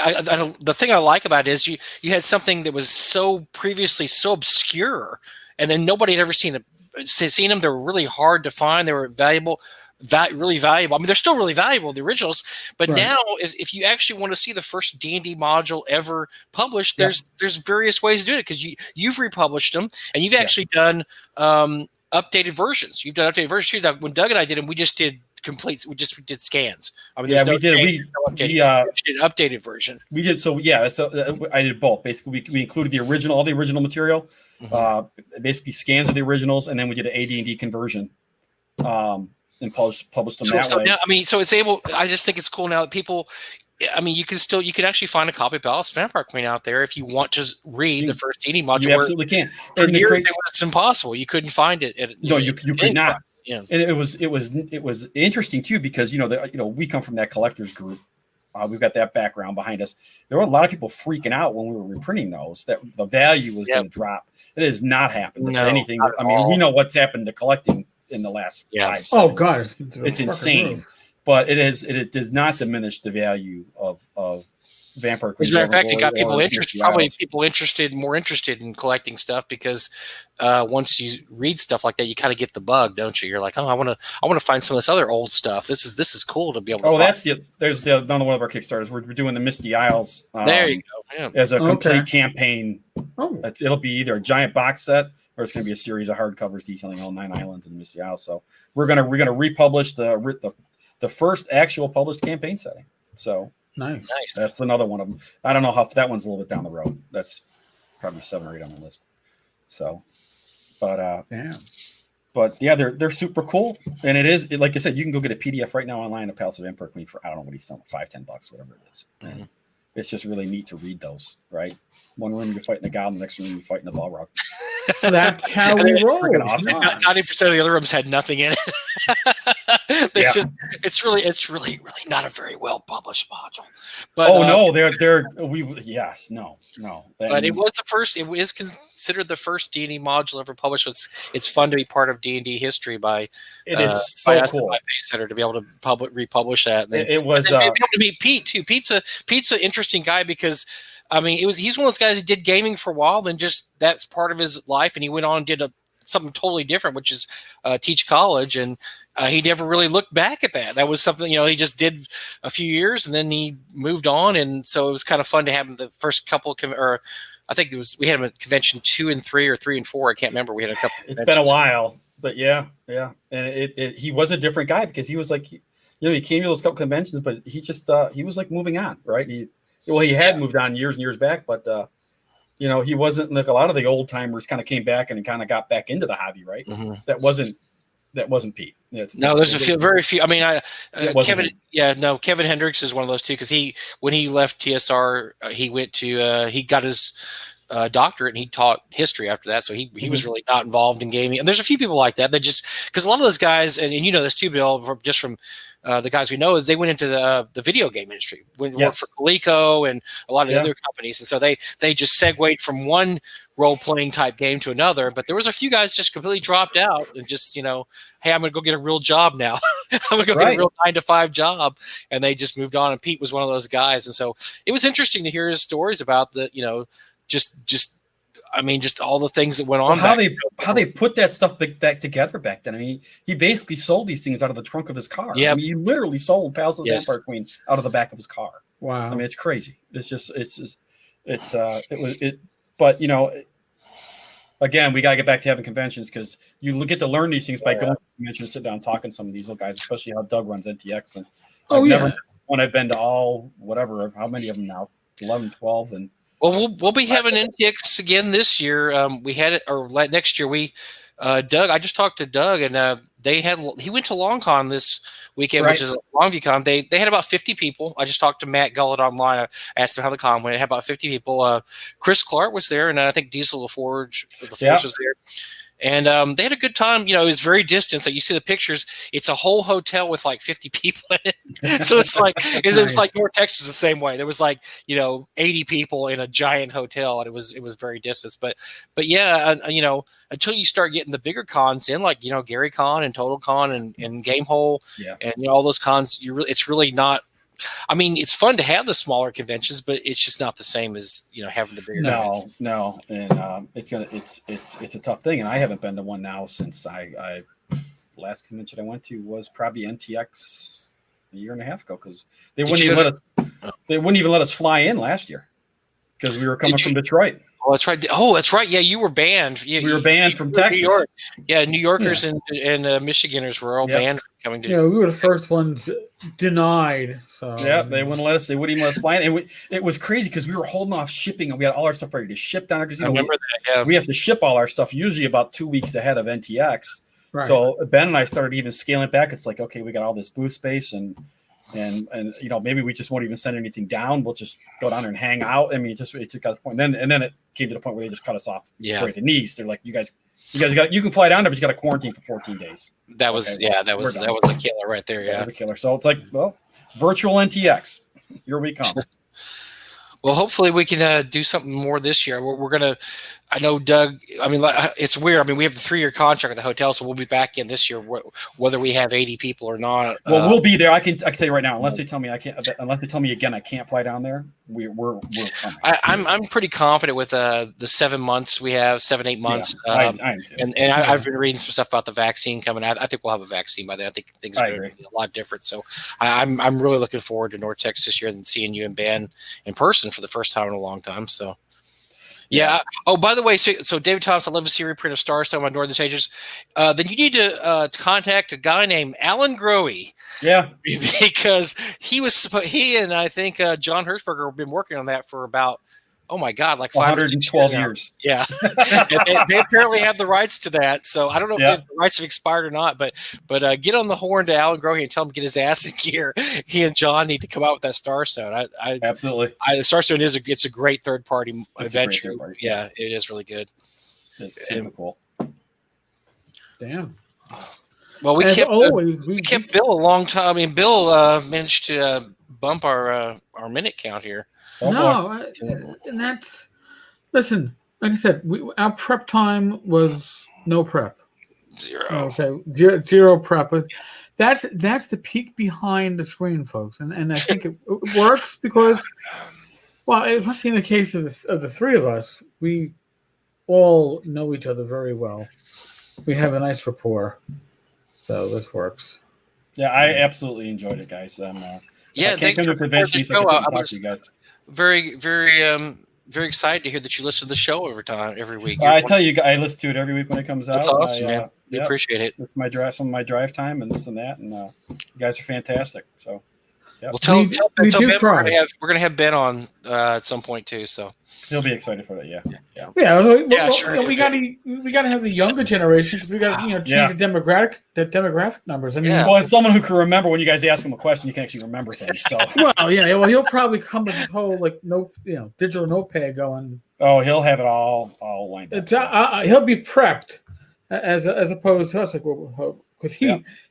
the thing I like about it is you had something that was previously so obscure, and then nobody had ever seen them. They were really hard to find. They were really valuable. I mean, they're still really valuable, the originals. But now, if you actually want to see the first D&D module ever published, there's various ways to do it, because you've republished them, and you've actually done updated versions. You've done updated versions too. When Doug and I did them, we just did complete. We did scans. I mean, we did an updated version. We did. So I did both. Basically, we included all the original material, basically scans of the originals, and then we did an AD&D conversion. And published them that way. Now, I mean, so it's able. I just think it's cool now that people. I mean, you can actually find a copy of Palace Vampire Queen out there if you want to read the first D&D module. You absolutely can. For years, it was impossible. You couldn't find it. You could not. Yeah. And it was interesting too, because we come from that collectors group. We've got that background behind us. There were a lot of people freaking out when we were reprinting those that the value was going to drop. It has not happened. No, anything. I mean, we know what's happened to collecting in the last 5 Oh God, it's insane. But it does not diminish the value of Vampire Queen. As a matter of fact, it got people more interested in collecting stuff, because once you read stuff like that, you kind of get the bug, don't you? You're like, oh, I want to find some of this other old stuff. This is cool to be able to find. There's another one of our Kickstarters. We're doing the Misty Isles. There you go. Yeah. As a complete campaign. It'll be either a giant box set, or it's going to be a series of hardcovers detailing all 9 islands in the Misty Isles. So we're gonna republish the first actual published campaign setting. So nice. That's another one of them. I don't know how that one's a little bit down the road. That's probably 7 or 8 on the list. So, but they're super cool, and it is like I said, you can go get a PDF right now online of Palace of Vampire Queen for I don't know what he's selling, $5-10, whatever it is. Mm-hmm. It's just really neat to read those, right? One room you're fighting a goblin, the next room you're fighting a Balrog. That's how we roll. 90% of the other rooms had nothing in it. It's really not a very well published module. But But it was the first. It is considered the first D&D module ever published. It's fun to be part of D&D history by. It is so cool by Pacesetter to be able to republish that. And then, it was be able to meet Pete too. Pete's an interesting guy, because I mean, he's one of those guys who did gaming for a while, then just that's part of his life, and he went on and did something totally different, which is teach college, and he never really looked back at that. That was something, he just did a few years, and then he moved on, and so it was kind of fun to have him the first couple I think we had him at convention 2 and 3 or 3 and 4. I can't remember. We had a couple. It's been a while, but yeah, and he was a different guy, because he was like, he came to those couple conventions, but he just he was like moving on, right? He had moved on years and years back, but he wasn't like a lot of the old timers kind of came back and kind of got back into the hobby, right? Mm-hmm. That wasn't Pete. There's very few. I mean, Kevin Hendricks is one of those too, because when he left TSR, he went to he got his doctorate, and he taught history after that. So he was really not involved in gaming. And there's a few people like that just because a lot of those guys, and you know this too, Bill, just from the guys we know, is they went into the video game industry, worked for Coleco and a lot of other companies, and so they just segued from one role playing type game to another. But there was a few guys just completely dropped out and just hey, I'm going to go get a real job now. I'm going to go get a real 9-to-5 job, and they just moved on. And Pete was one of those guys, and so it was interesting to hear his stories about just all the things that went on. How they put that stuff back together back then. I mean, he basically sold these things out of the trunk of his car. Yeah, I mean, he literally sold Palace of the Vampire Queen out of the back of his car. Wow. I mean, it's crazy. But again, we got to get back to having conventions because you get to learn these things by going to conventions, sit down, talking to some of these little guys, especially how Doug runs NTX. And I've been to all, whatever, how many of them now? 11, 12. And well, we'll be having NTX again this year. We had it, or next year. Doug, I just talked to Doug, and he went to LongCon this weekend, which is LongviewCon. They had about 50 people. I just talked to Matt Gullett online. I asked him how the con went. It had about 50 people. Chris Clark was there, and I think Diesel LaForge was there. And they had a good time. You know, it was very distant. So you see the pictures. It's a whole hotel with like 50 people in it. So it's like it was like North Texas was the same way. There was like 80 people in a giant hotel, and it was very distant. But yeah, until you start getting the bigger cons in, like Gary Con and Total Con and Gamehole, and all those cons, it's really not. I mean, it's fun to have the smaller conventions, but it's just not the same as having the bigger. No, and it's a tough thing. And I haven't been to one now since I last convention I went to was probably NTX a year and a half ago because they wouldn't even let us fly in last year because we were coming from Detroit. Oh, that's right. Oh, that's right. Yeah, you were banned. We were banned from Texas. New York. Yeah, New Yorkers and Michiganders were all banned from coming to. We were the first ones denied. So they wouldn't let us. They wouldn't even let us fly in. It was crazy because we were holding off shipping, and we had all our stuff ready to ship down there because we have to ship all our stuff usually about 2 weeks ahead of NTX. Right. So Ben and I started even scaling back. It's like, okay, we got all this booth space and maybe we just won't even send anything down. We'll just go down there and hang out. I mean, it just got to the point. And then it came to the point where they just cut us off right at the knees. They're like, you guys you can fly down there, but you got to quarantine for 14 days. That was that was a killer right there. Yeah, that was a killer. So it's like, well, virtual NTX. Here we come. Well, hopefully we can do something more this year. We're gonna. I know Doug. I mean, it's weird. I mean, we have the 3-year contract at the hotel, so we'll be back in this year, whether we have 80 people or not. Well, we'll be there. I can tell you right now. Unless they tell me I can't. Unless they tell me again I can't fly down there. We're coming. I'm pretty confident with the 7 months we have, 7-8 months. Yeah, I am too. And I've been reading some stuff about the vaccine coming out. I think we'll have a vaccine by then. I think things are going to be a lot different. So I'm really looking forward to North Texas this year and seeing you and Ben in person for the first time in a long time. So. Yeah. Oh, by the way, so David Thompson, I love to see a reprint of Starstone on Northern Stages. Then you need to contact a guy named Alan Grohe. Yeah. Because he and I think John Hertzberger have been working on that for about, oh my God, like 512 years. Yeah. they apparently have the rights to that. So I don't know if the rights have expired or not, but get on the horn to Alan Grohe and tell him to get his ass in gear. He and John need to come out with that Starstone. Absolutely. Starstone it's a great third party adventure. Yeah, it is really good. It's super cool. Damn. Well, we kept Bill a long time. I mean, Bill managed to bump our minute count here. And that's listen. Like I said, our prep time was no prep. Zero. Okay, zero prep. That's the peek behind the screen, folks, and I think it works because, well, especially in the case of the three of us, we all know each other very well. We have a nice rapport, so this works. Yeah, I absolutely enjoyed it, guys. Thanks for convincing me to talk to you guys. Very, very, very excited to hear that you listen to the show every week. I tell you, I listen to it every week when it comes out. That's awesome, man. We appreciate it. It's some of my drive time and this and that, and you guys are fantastic. So, well, tell Ben we're gonna have Ben on at some point too. So he'll be excited for that. Sure. We gotta have the younger generation because we got to change the demographic numbers. I mean, well, as someone who can remember when you guys ask him a question, you can actually remember things. So well, he'll probably come with his whole digital notepad going. Oh, he'll have it all lined up. He'll be prepped as opposed to us, because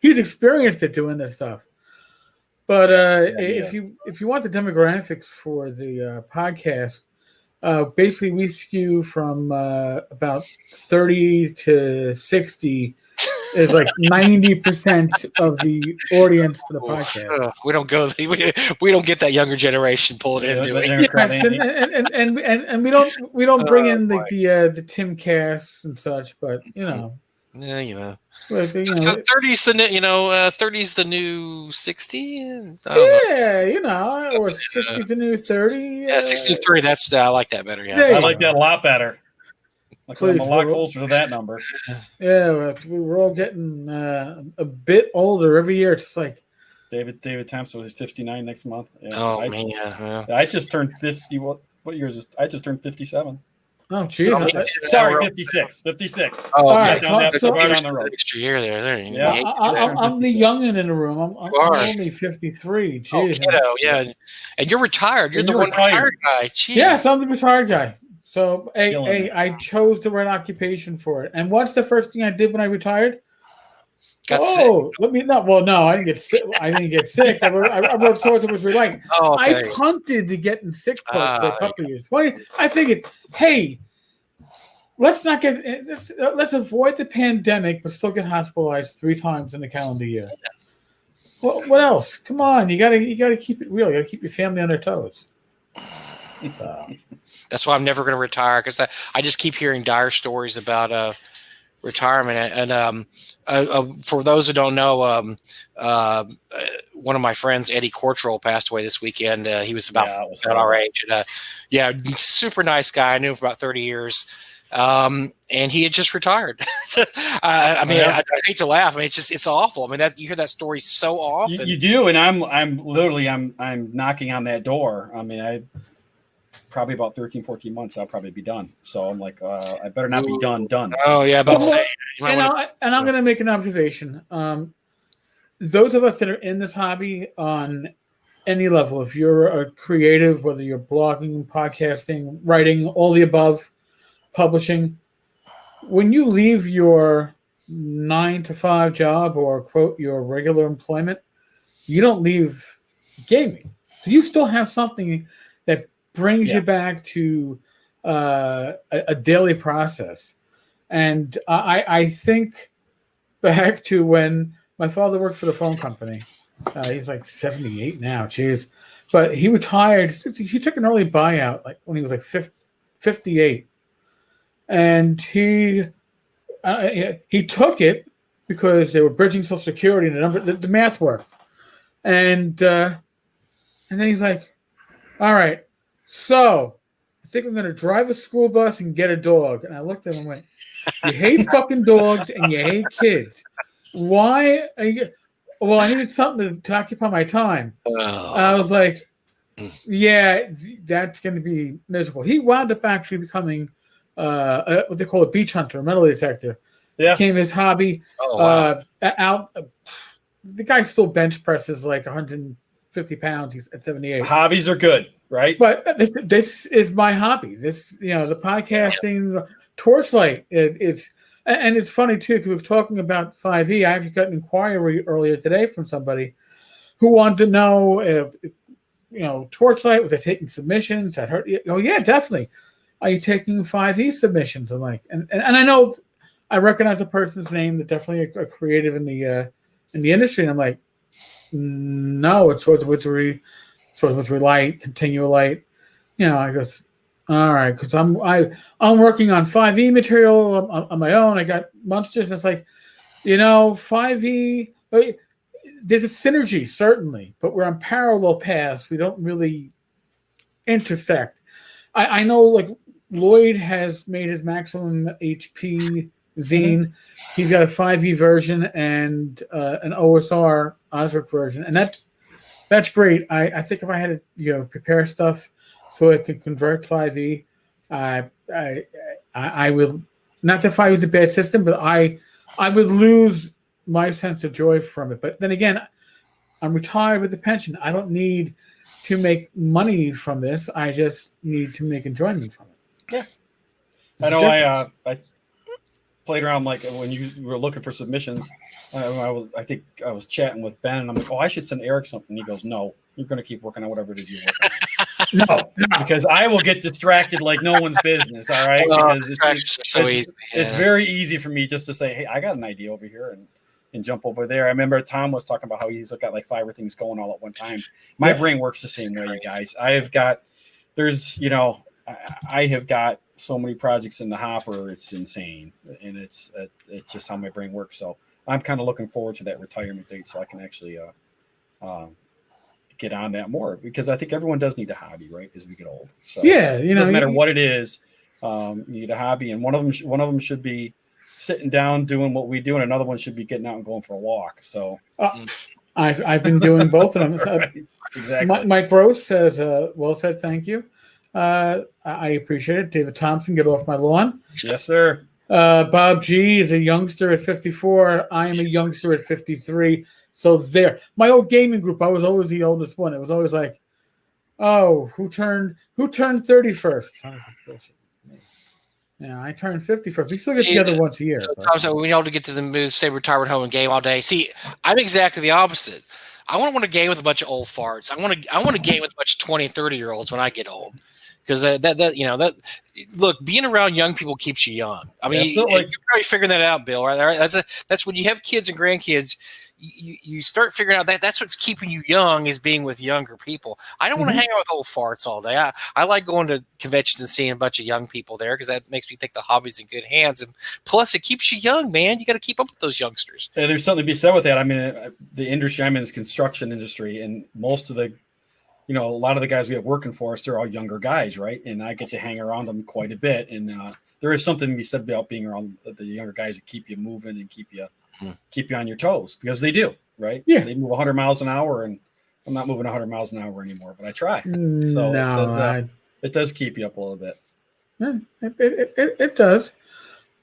he's experienced at doing this stuff. But if you want the demographics for the podcast, basically we skew from about 30 to 60 is like 90% of the audience for the podcast. We don't go. We don't get that younger generation pulled into it. And we don't bring in the Tim Cass and such, but Yeah, But, 30's the 30's the new 60. Or 60's the new 30. Yeah, 63. I like that better. Yeah, I like that a lot better. Like, I'm a lot closer to that number. Yeah, we're all getting a bit older every year. It's like David Thompson is 59 next month. Yeah, man. I just turned 50. What year is this? I just turned 57. Oh, geez. Sorry, 56. 56. Oh, all okay. right. That's right on the road. Extra year there. Yeah. I'm the youngin' in the room. I'm only 53. Jeez. Oh, kiddo, yeah. And you're retired. You're the one retired guy. Jeez. Yes, I'm the retired guy. So, I chose the right occupation for it. And what's the first thing I did when I retired? Sick. Let me know. Well, no, I didn't get sick. I wrote Swords of Which We Like. Oh, okay. I punted to getting sick for a couple of years. I figured, hey, let's avoid the pandemic, but still get hospitalized 3 times in the calendar year. Well, what else? Come on, you gotta keep it real. You gotta keep your family on their toes. So. That's why I'm never going to retire, because I just keep hearing dire stories about retirement. And for those who don't know, one of my friends, Eddie Cortrell, passed away this weekend. He was about our age. And, super nice guy. I knew him for about 30 years. And he had just retired. So, I hate to laugh. I mean, it's awful. I mean, you hear that story so often. You do, and I'm literally knocking on that door. I mean, probably about 13, 14 months, I'll probably be done. So I'm like, I better not be done. Oh yeah, about to say. And I'm going to make an observation. Those of us that are in this hobby on any level, if you're a creative, whether you're blogging, podcasting, writing, all the above, publishing, when you leave your 9-to-5 job or quote your regular employment, you don't leave gaming. So you still have something that brings you back to a daily process. And I think back to when my father worked for the phone company. He's like 78 now, geez. But he retired. He took an early buyout like when he was like 58. And he took it because they were bridging Social Security and the math worked. And then he's like, all right, so I think I'm going to drive a school bus and get a dog. And I looked at him and went, you hate fucking dogs and you hate kids. Why are you? Well, I needed something to occupy my time. I was like, yeah, that's going to be miserable. He wound up actually becoming what they call a beach hunter, a metal detector. Yeah. Became his hobby. Oh, wow. The guy still bench presses like 150 pounds. He's at 78. Hobbies are good, right? But this is my hobby. This, the podcasting, Torchlight. It's funny too because we were talking about 5e. I actually got an inquiry earlier today from somebody who wanted to know if Torchlight, was they taking submissions? That hurt. Oh yeah, definitely. Are you taking 5e submissions? I'm like, and I know I recognize the person's name. They're definitely a creative in the industry. And I'm like, no, it's Swords of Wizardry Light, Continual Light. I goes, all right, because I'm working on 5e material on my own. I got monsters, and it's like, 5e. There's a synergy certainly, but we're on parallel paths. We don't really intersect. I know, like Lloyd has made his maximum HP zine. He's got a 5e version and an OSR Osric version, and that's great. I think if I had to prepare stuff so I could convert 5e, I will. Not that 5e is a bad system, but I would lose my sense of joy from it. But then again, I'm retired with a pension. I don't need to make money from this. I just need to make enjoyment from it. Yeah. I know I played around like when you were looking for submissions. I think I was chatting with Ben and I'm like, I should send Eric something. He goes, no, you're going to keep working on whatever it is you work on. No, because I will get distracted like no one's business. All right. Because it's very easy for me just to say, hey, I got an idea over here and jump over there. I remember Tom was talking about how he's got like 5 things going all at one time. My brain works the same way, you guys. I have got so many projects in the hopper. It's insane. And it's just how my brain works. So I'm kind of looking forward to that retirement date so I can actually get on that more, because I think everyone does need a hobby, right? As we get old. So yeah, it doesn't matter what it is. You need a hobby, and one of them should be sitting down doing what we do, and another one should be getting out and going for a walk. So I've been doing both of them. right. Exactly. Mike Rose says, "Well said, thank you. I appreciate it." David Thompson, get off my lawn. Yes, sir. Bob G is a youngster at 54. I am a youngster at 53. So there. My old gaming group, I was always the oldest one. It was always like, oh, who turned 31st? Yeah, I turned 51st. We still get together once a year. So Tom, we all to get to the mood, say retirement home and game all day. See, I'm exactly the opposite. I want to game with a bunch of old farts. I want to game with a bunch of 20 and 30-year-olds when I get old. Because look, being around young people keeps you young. I mean, you're probably figuring that out, Bill. Right? That's when you have kids and grandkids. You start figuring out that's what's keeping you young is being with younger people. I don't want to hang out with old farts all day. I like going to conventions and seeing a bunch of young people there because that makes me think the hobby's in good hands. And plus, it keeps you young, man. You got to keep up with those youngsters. And there's something to be said with that. I mean, the industry I'm in is construction industry, and most of the a lot of the guys we have working for us, they're all younger guys, right? And I get to hang around them quite a bit. And there is something to be said about being around the younger guys that keep you moving and keep you on your toes, because they do, right? Yeah. They move 100 miles an hour, and I'm not moving 100 miles an hour anymore, but I try. So it does keep you up a little bit. Yeah, it does.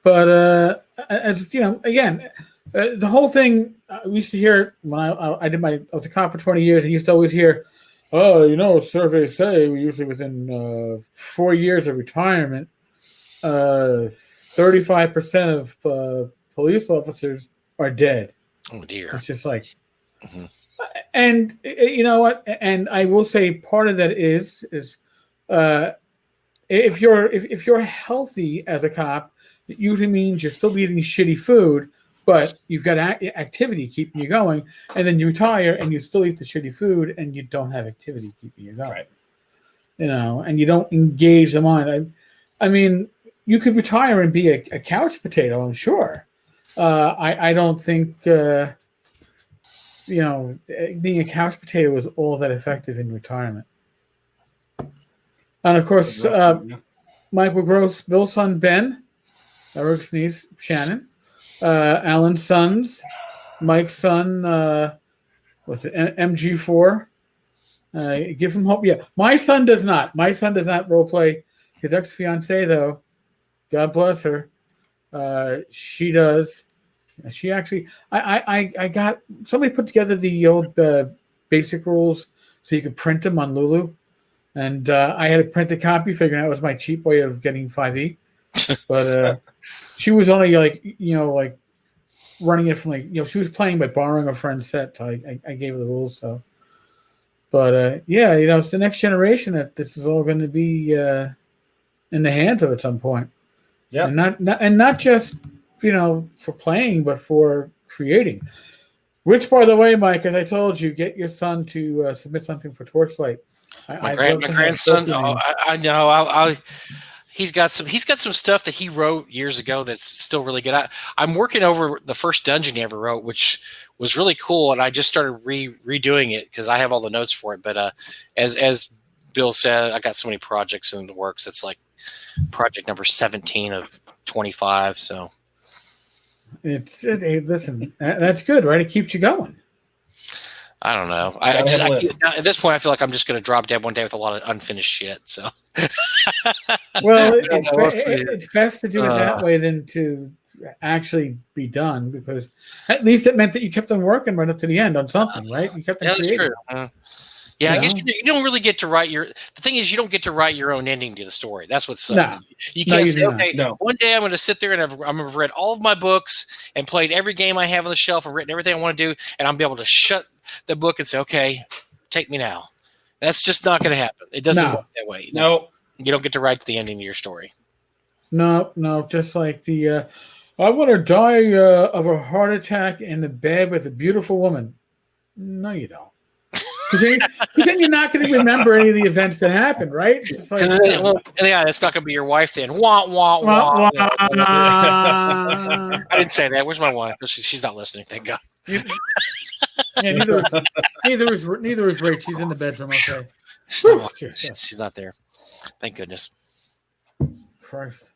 But as you know, again, the whole thing, we used to hear when I was a cop for 20 years. I used to always hear, surveys say we usually within 4 years of retirement, 35% of police officers are dead. Oh dear! It's just like, and you know what? And I will say part of that is if you're healthy as a cop, it usually means you're still eating shitty food, but you've got activity keeping you going, and then you retire and you still eat the shitty food and you don't have activity keeping you going. Right. And you don't engage the mind. I mean, you could retire and be a couch potato, I'm sure. I don't think being a couch potato is all that effective in retirement. And of course, Michael Gross, Bill's son Ben, Eric's niece Shannon, Alan's sons, Mike's son, MG4. Give him hope. Yeah, my son does not. My son does not role play. His ex-fiancee, though, God bless her, she does. She actually, I got somebody put together the old basic rules so you could print them on Lulu, and I had to print a copy, figuring that was my cheap way of getting 5e. But she was only like running it from she was playing by borrowing a friend's set. So I gave her the rules. So, but it's the next generation that this is all going to be in the hands of at some point. Yeah, and not just for playing, but for creating. Which, by the way, Mike, as I told you, get your son to submit something for Torchlight. My grandson. I know. He's got some stuff that he wrote years ago that's still really good. I'm working over the first dungeon he ever wrote, which was really cool, and I just started redoing it because I have all the notes for it. But as Bill said, I got so many projects in the works. It's like project number 17 of 25. So listen, that's good, right? It keeps you going. I don't know. At this point, I feel like I'm just going to drop dead one day with a lot of unfinished shit. So, well, it's best to do it that way than to actually be done, because at least it meant that you kept on working right up to the end on something, right? You kept on creating. That's true. I guess you don't really get to write the thing is, you don't get to write your own ending to the story. That's what sucks. You can't say, one day I'm going to sit there and I've read all of my books and played every game I have on the shelf and written everything I want to do, and I'm be able to shut the book and say, okay, take me now. That's just not going to happen. It doesn't work that way. No, you don't get to write the ending of your story. No, just like the I want to die of a heart attack in the bed with a beautiful woman. No, you don't. Because then you're not going to remember any of the events that happened, right? It's like, it's not going to be your wife then. Wah, wah, wah. I didn't say that. Where's my wife? She's not listening. Thank God. Neither is Rach. She's in the bedroom. Okay. She's not there. Thank goodness. Christ.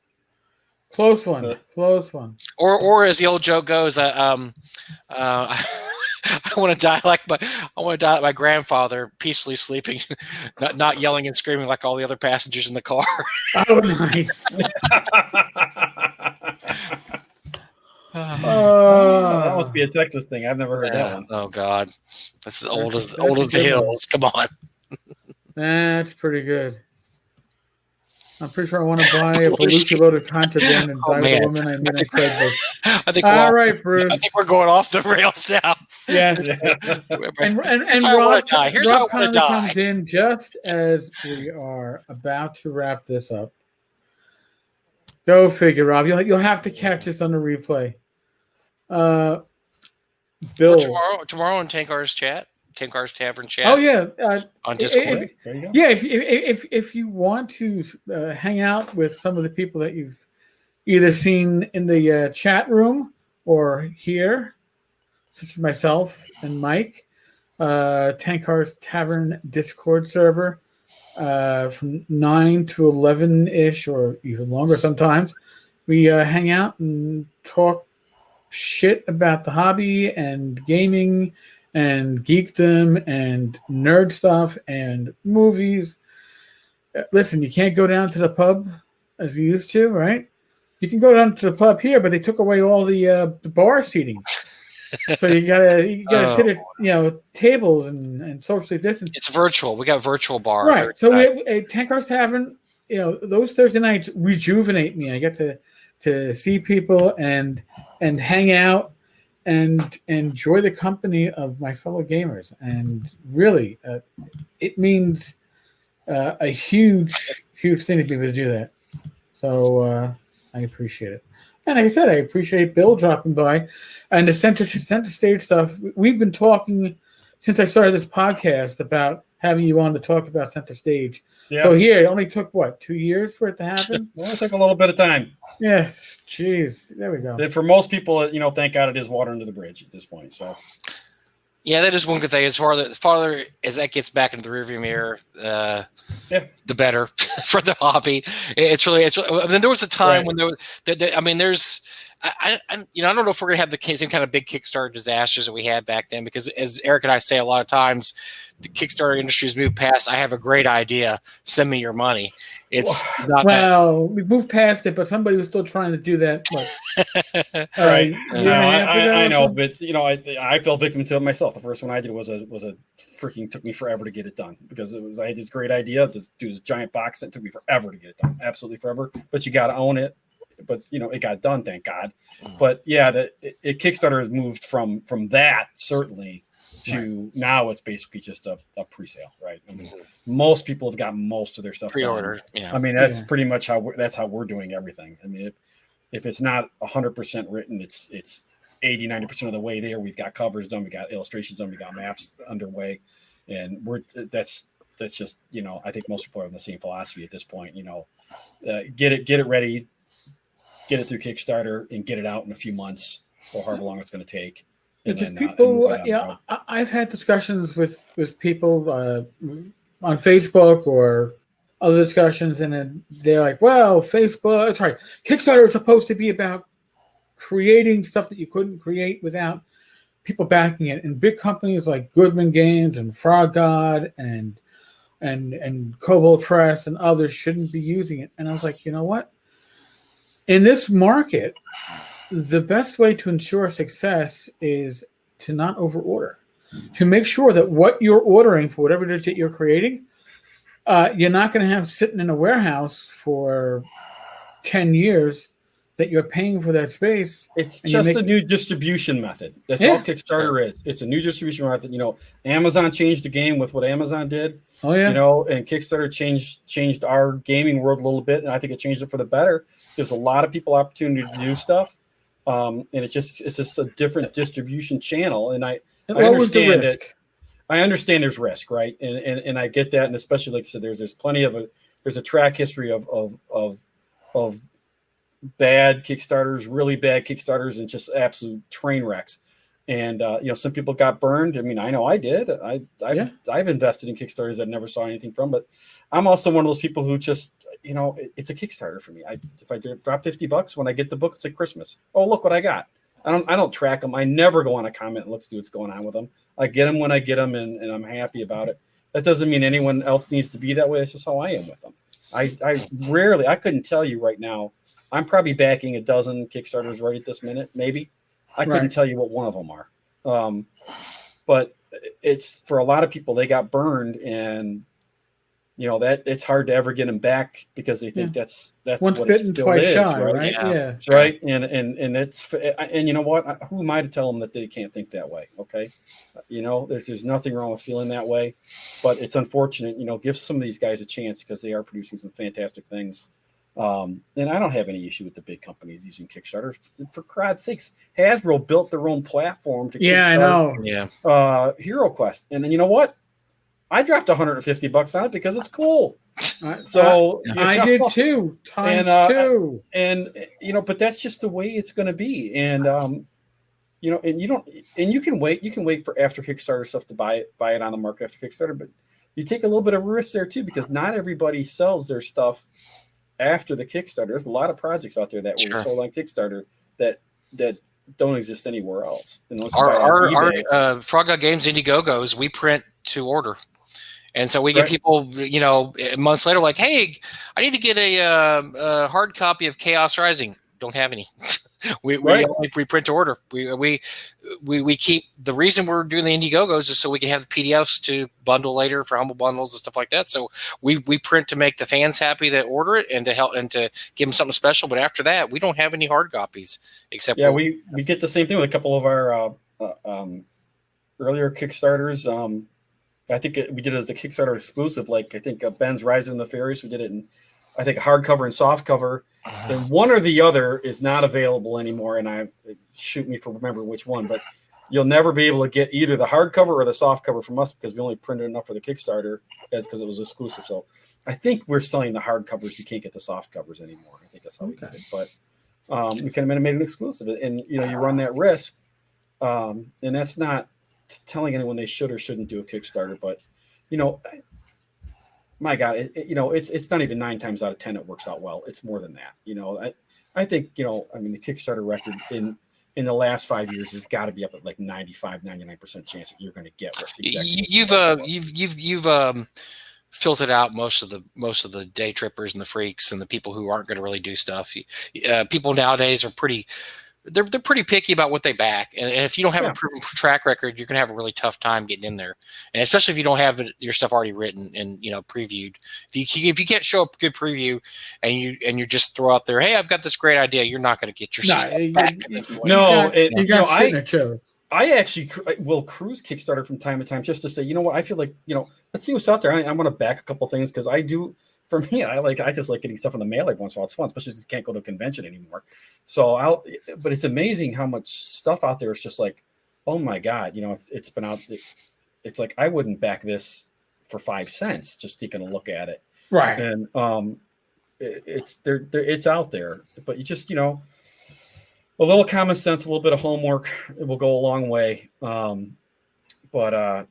Close one. Close one. Or as the old joke goes, I want to die like my grandfather, peacefully sleeping, not yelling and screaming like all the other passengers in the car. Oh, nice. That must be a Texas thing. I've never heard that one. Oh God, that's as old as the hills. Come on. That's pretty good. I'm pretty sure I want to buy a Belushi load of contraband and die with a woman I meet on Craigslist. I think all right, Bruce. I think we're going off the rails now. Yes. and Rob Conley comes in just as we are about to wrap this up. Go figure, Rob. You'll have to catch this on the replay. Bill. Tomorrow in Tenkar's chat. Tenkar's Tavern chat. Oh yeah, on Discord. If you want to hang out with some of the people that you've either seen in the chat room or here, such as myself and Mike, Tenkar's Tavern Discord server from 9 to 11-ish or even longer sometimes. We hang out and talk shit about the hobby and gaming and geekdom and nerd stuff and movies. Listen, you can't go down to the pub as we used to, right? You can go down to the pub here, but they took away all the bar seating. So you gotta sit at tables and socially distance. It's virtual. We got virtual bar. Right. So at Tenkar's Tavern, those Thursday nights rejuvenate me. I get to see people and hang out and enjoy the company of my fellow gamers. And really, it means a huge thing to be able to do that. So I appreciate it. And like I said, I appreciate Bill dropping by. And the center stage stuff, we've been talking since I started this podcast about having you on to talk about center stage. Yeah. So here, it only took, 2 years for it to happen? Well, it took a little bit of time. Yes. Jeez. There we go. For most people, thank God it is water under the bridge at this point. So, yeah, that is one good thing. As farther as that gets back into the rearview mirror, the better for the hobby. It's really. I mean, there was a time when there was. There's. I don't know if we're gonna have the same kind of big Kickstarter disasters that we had back then, because as Eric and I say a lot of times, the Kickstarter industry has moved past. I have a great idea. Send me your money. It's not we've moved past it, but somebody was still trying to do that. Right? I know, but I fell victim to it myself. The first one I did was a freaking took me forever to get it done, because I had this great idea to do this giant box. It took me forever to get it done, absolutely forever. But you got to own it. But it got done, thank God. But yeah, Kickstarter has moved from that certainly to now it's basically just a pre-sale, right? I mean, most people have got most of their stuff pre-order. done. Yeah, I mean that's pretty much how we're doing everything. I mean, if it's not 100% written, it's 80-90% of the way there. We've got covers done, we got illustrations done, we got maps underway, and that's just I think most people are in the same philosophy at this point. Get it ready. Get it through Kickstarter and get it out in a few months or however long it's going to take. And then, people, I've had discussions with people on Facebook or other discussions, and then they're like, "Well, Kickstarter is supposed to be about creating stuff that you couldn't create without people backing it." And big companies like Goodman Games and Frog God and Cobalt Press and others shouldn't be using it. And I was like, you know what? In this market, the best way to ensure success is to not overorder, to make sure that what you're ordering for whatever it is that you're creating, you're not going to have sitting in a warehouse for 10 years that you're paying for that space. It's just a new distribution method. That's all Kickstarter is. It's a new distribution method. Amazon changed the game with what Amazon did. Oh yeah. And Kickstarter changed our gaming world a little bit, and I think it changed it for the better. Gives a lot of people opportunity to do stuff, and it's just a different distribution channel. And I understand it. I understand there's risk, right? And I get that, and especially like I said, there's plenty of there's a track history of bad Kickstarters, really bad Kickstarters, and just absolute train wrecks. And some people got burned. I mean, I know I did. I've invested in Kickstarters that I never saw anything from, but I'm also one of those people who just it's a Kickstarter for me. If I drop $50 when I get the book, it's like Christmas. Oh, look what I got. I don't track them. I never go on a comment and look see what's going on with them. I get them when I get them, and I'm happy about it. That doesn't mean anyone else needs to be that way. It's just how I am with them. I couldn't tell you right now. I'm probably backing a dozen Kickstarters right at this minute, maybe. I couldn't tell you what one of them are. But it's for a lot of people, they got burned, and that it's hard to ever get them back because they think that's once what bitten, it still twice is, shy, right? Yeah. Right. And it's, and you know what? Who am I to tell them that they can't think that way? Okay. There's nothing wrong with feeling that way, but it's unfortunate, give some of these guys a chance because they are producing some fantastic things. And I don't have any issue with the big companies using Kickstarter. For God's sakes, Hasbro built their own platform to I know. Hero Quest. And then you know what? I dropped $150 on it because it's cool. So I did too. Two. And but that's just the way it's going to be. And and you can wait. You can wait for after Kickstarter stuff to buy it on the market after Kickstarter. But you take a little bit of a risk there too, because not everybody sells their stuff after the Kickstarter. There's a lot of projects out there that were sold on Kickstarter that don't exist anywhere else. Our Frog God Games Indiegogos, we print to order. And so we get people, months later, like, hey, I need to get a hard copy of Chaos Rising. Don't have any. we print to order. We keep the reason we're doing the Indiegogos is so we can have the PDFs to bundle later for humble bundles and stuff like that. So we print to make the fans happy that order it and to help and to give them something special. But after that, we don't have any hard copies except we get the same thing with a couple of our earlier Kickstarters. I think we did it as a Kickstarter exclusive. Like I think Ben's Rising the Fairies. We did it in, I think, hardcover and softcover. And one or the other is not available anymore. And shoot me for remembering which one, but you'll never be able to get either the hardcover or the softcover from us because we only printed enough for the Kickstarter because it was exclusive. So I think we're selling the hardcovers. You can't get the softcovers anymore. I think that's how we did it. But we kind of made an exclusive, and you run that risk, and that's not telling anyone they should or shouldn't do a Kickstarter, but my God, it's not even 9 times out of 10 it works out well. It's more than that. I think the Kickstarter record in the last 5 years has got to be up at like 95-99% chance that you're going to get what you've filtered out most of the day trippers and the freaks and the people who aren't going to really do stuff. People nowadays are pretty picky about what they back, and if you don't have a proven track record, you're going to have a really tough time getting in there. And especially if you don't have your stuff already written and previewed. If you can't show up a good preview and you just throw out there, hey, I've got this great idea, you're not going to get your stuff back at this point. I actually will cruise Kickstarter from time to time just to say, I feel like let's see what's out there. I'm going to back a couple things because I do. For me, I just like getting stuff in the mail every once in a while. It's fun, especially since you can't go to a convention anymore. So but it's amazing how much stuff out there is just like, oh my God, it's been out. It's like, I wouldn't back this for 5 cents, just taking a look at it. Right. And it's out there, but you just, a little common sense, a little bit of homework, it will go a long way. But I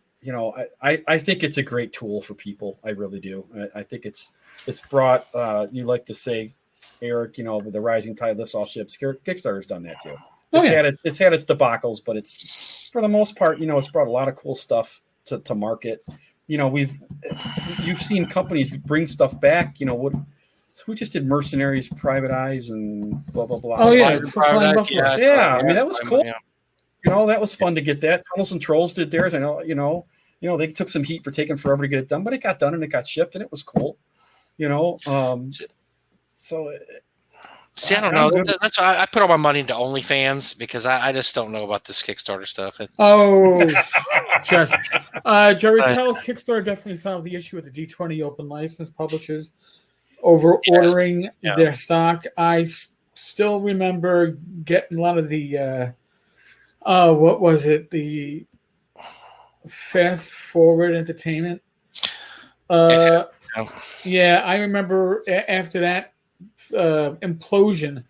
think it's a great tool for people. I really do. I think it's brought, you like to say, Eric, the rising tide lifts all ships. Kickstarter's done that too. It's had its debacles, but it's, for the most part, it's brought a lot of cool stuff to market. You've seen companies bring stuff back. Who just did Mercenaries, Private Eyes, and blah blah blah. Oh yeah, Private Eyes, yeah. I mean, that was cool. That was fun to get that. Tunnels and Trolls did theirs. I know, they took some heat for taking forever to get it done, but it got done and it got shipped and it was cool. So. See, I don't know. That's why I put all my money into OnlyFans because I just don't know about this Kickstarter stuff. Jerry Tell, Kickstarter definitely solved the issue with the D20 open license publishers over ordering their stock. I still remember getting a lot of the what was it? The Fast Forward Entertainment. Yeah, I remember after that implosion,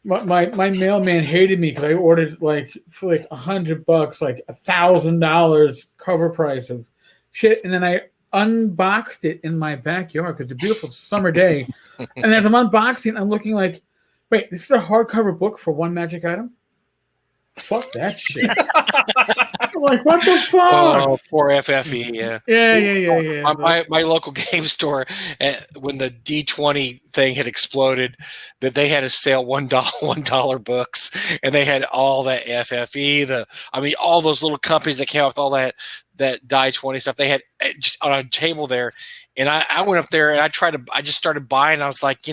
my mailman hated me because I ordered for $100, like $1,000 cover price of shit, and then unboxed it in my backyard because it's a beautiful summer day. And as I'm unboxing, I'm looking like, wait, this is a hardcover book for one magic item? Fuck that shit. I'm like, what the fuck? Oh, poor FFE, yeah. Yeah. My local game store, when the D20 thing had exploded, that they had a sale $1 books, and they had all that FFE, all those little companies that came out with all that die 20 stuff. They had just on a table there, and I went up there and I just started buying. I was like,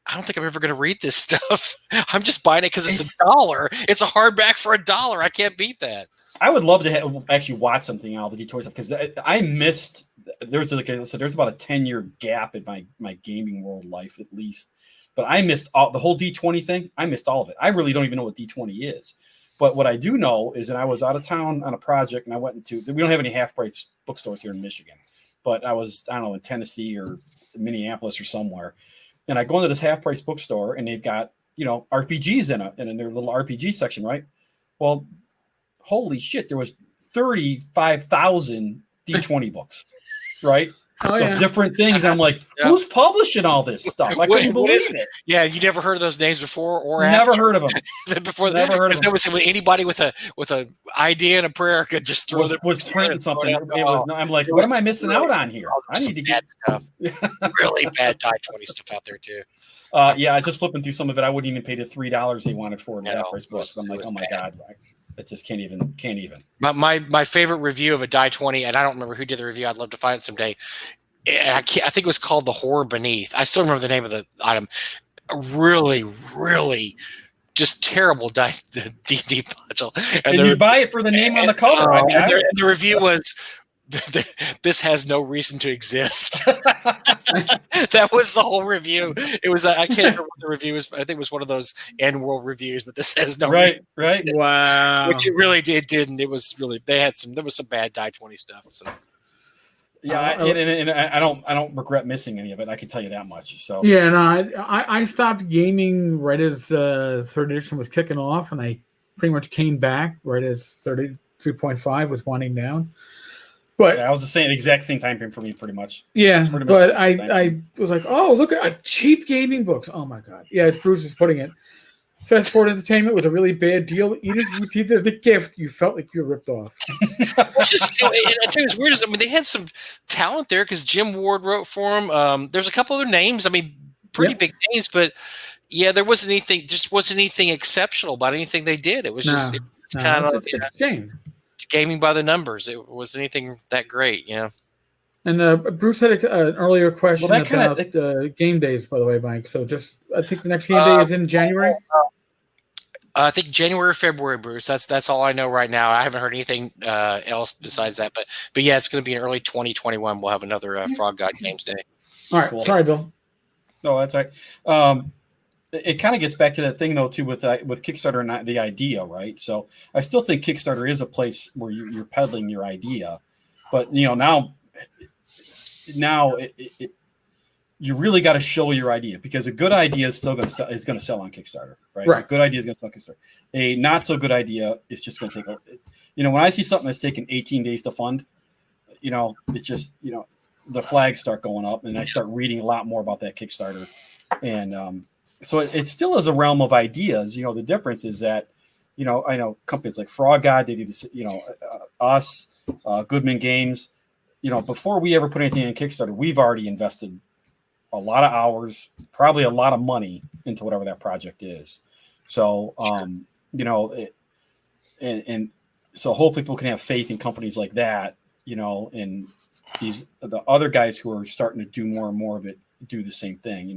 I don't think I'm ever going to read this stuff. I'm just buying it because it's $1. It's a hardback for $1. I can't beat that. I would love to actually watch something out of the D20 stuff because I missed. There's about a 10-year gap in my gaming world life at least, but I missed the whole D20 thing. I missed all of it. I really don't even know what D20 is. But what I do know is that I was out of town on a project and I went into. We don't have any half price bookstores here in Michigan, but I don't know, in Tennessee or Minneapolis or somewhere. And I go into this half-price bookstore, and they've got, RPGs in it, and in their little RPG section, right? Well, holy shit, there was 35,000 D20 books, right? Oh, yeah. Of different things. I'm like, who's publishing all this stuff? I couldn't believe it. Yeah, you never heard of those names before or never after? Heard of them. Before never heard of them. When anybody with a idea and a prayer could just throw was printing something. I'm like, what am I missing out on here? I need to get stuff. Really bad die 20 stuff out there too. Yeah, I just flipping through some of it. I wouldn't even pay the $3 they wanted for it. I'm like, oh my god. I just can't even. My favorite review of a die 20, and I don't remember who did the review. I'd love to find it someday. And I think it was called The Horror Beneath. I still remember the name of the item. Really, really just terrible D&D module. And you buy it for the name on the cover. And the review was, this has no reason to exist. That was the whole review. It was, I can't remember what the review was. I think it was one of those end world reviews, but this has no right. Wow. Which it really didn't. It was really, there was some bad die 20 stuff. So. Yeah, and I don't regret missing any of it. I can tell you that much. So yeah, no, I stopped gaming right as third edition was kicking off, and I pretty much came back right as 33.5 was winding down. But I was the exact same time frame for me, pretty much. Yeah, but I was like, oh, look at cheap gaming books. Oh my god, yeah, it's Bruce is putting it. Fast Forward Entertainment was a really bad deal. Even if you received it as a gift, you felt like you were ripped off. Which is, and I tell you, it's weird. They had some talent there because Jim Ward wrote for them. There's a couple other names. Pretty big names, but yeah, there wasn't anything. Just wasn't anything exceptional about anything they did. It was kind of gaming by the numbers. It wasn't anything that great. Yeah. And Bruce had an earlier question about game days, by the way, Mike. So I think the next game day is in January. I think January or February, Bruce. That's all I know right now. I haven't heard anything else besides that. But yeah, it's going to be in early 2021. We'll have another Frog God Games Day. All right. Cool. Sorry, Bill. No, that's right. It kind of gets back to that thing, though, too, with Kickstarter and the idea, right? So I still think Kickstarter is a place where you're peddling your idea. But, now you really got to show your idea, because a good idea is still going to sell on Kickstarter, right? A good idea is going to sell on Kickstarter. A not so good idea is just going to take when I see something that's taken 18 days to fund, it's just, the flags start going up, and I start reading a lot more about that Kickstarter. And so it still is a realm of ideas. The difference is that, I know companies like Frog God, they do this, us, Goodman Games, before we ever put anything in Kickstarter, we've already invested a lot of hours, probably a lot of money into whatever that project is. So, and so hopefully people can have faith in companies like that, and the other guys who are starting to do more and more of it do the same thing.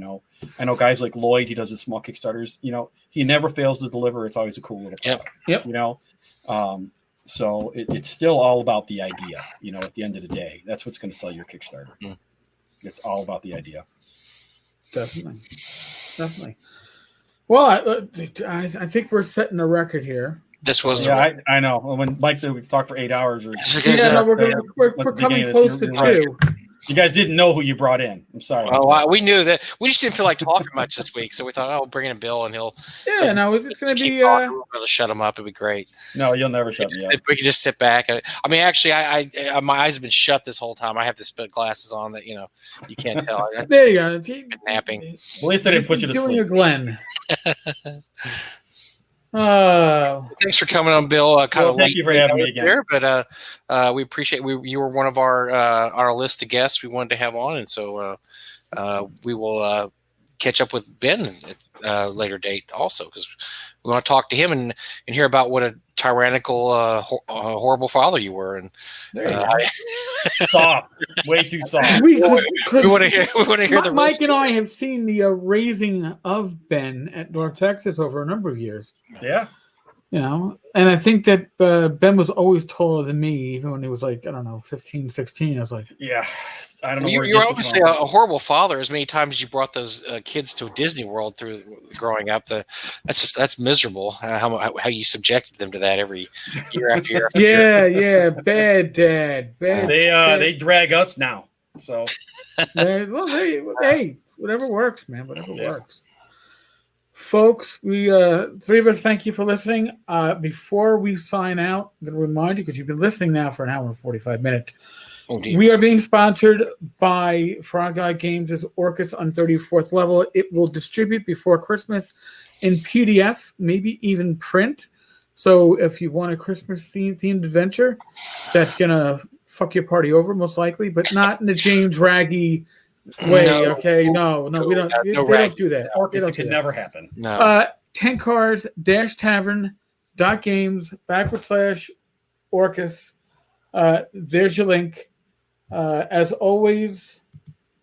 I know guys like Lloyd, he does his small Kickstarters, he never fails to deliver. It's always a cool little product, so it's still all about the idea, at the end of the day. That's what's going to sell your Kickstarter. Mm. It's all about the idea. Definitely. Well, I think we're setting a record here. This was I know. When Mike said we could talk for 8 hours, we're coming close to 2. You guys didn't know who you brought in. I'm sorry. Well, we knew that. We just didn't feel like talking much this week, so we thought, oh, bring in Bill, and he'll. Yeah, no, it's going to be. We'll shut him up. It'd be great. No, you'll never shut me up. We could just sit back. I mean, actually, I my eyes have been shut this whole time. I have the spit glasses on that you can't tell. There you go. Been napping. At least I didn't put you to doing sleep. Your Glenn. Thanks for coming on, Bill. Thank you for having me again. There, but we appreciate you were one of our list of guests we wanted to have on, and so we will catch up with Ben at a later date also, because we want to talk to him and hear about what a tyrannical, horrible father you were. And soft, way too soft. We want to hear the. Mike and I have seen the raising of Ben at North Texas over a number of years. Yeah. And I think that Ben was always taller than me, even when he was like, I don't know, 15, 16. I was like, yeah, I don't know. You're obviously a horrible father. As many times as you brought those kids to Disney World through growing up, that's miserable. How you subjected them to that every year after year. After year. Bad dad. They drag us now. So, hey, whatever works, man. Whatever works. Folks, we three of us thank you for listening. Before we sign out, I'm going to remind you, because you've been listening now for an hour and 45 minutes. We are being sponsored by Frog Guy Games' Orcus on 34th level. It will distribute before Christmas in PDF, maybe even print. So if you want a Christmas themed adventure, that's going to fuck your party over, most likely, but not in the James Raggy way. No, okay, no, we don't. They don't do that. Orcus, it could never happen. No. Tenkars-Tavern.games/Orcus. There's your link. As always,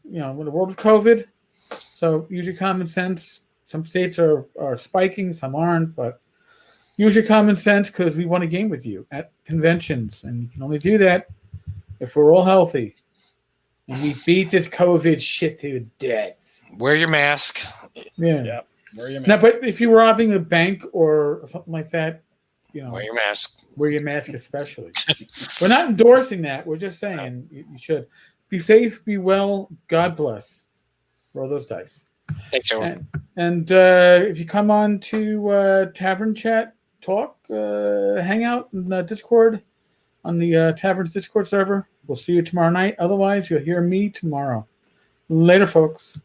in the world of COVID, so use your common sense. Some states are spiking, some aren't, but use your common sense, because we want to game with you at conventions, and you can only do that if we're all healthy. And we beat this COVID shit to death. Wear your mask. Yeah. Wear your mask. Now, but if you're robbing a bank or something like that, wear your mask. Wear your mask, especially. We're not endorsing that. We're just saying you should be safe, be well. God bless. Roll those dice. Thanks, everyone. And if you come on to Tavern Chat Talk, hang out in the Discord on the Tavern's Discord server. We'll see you tomorrow night. Otherwise, you'll hear me tomorrow. Later, folks.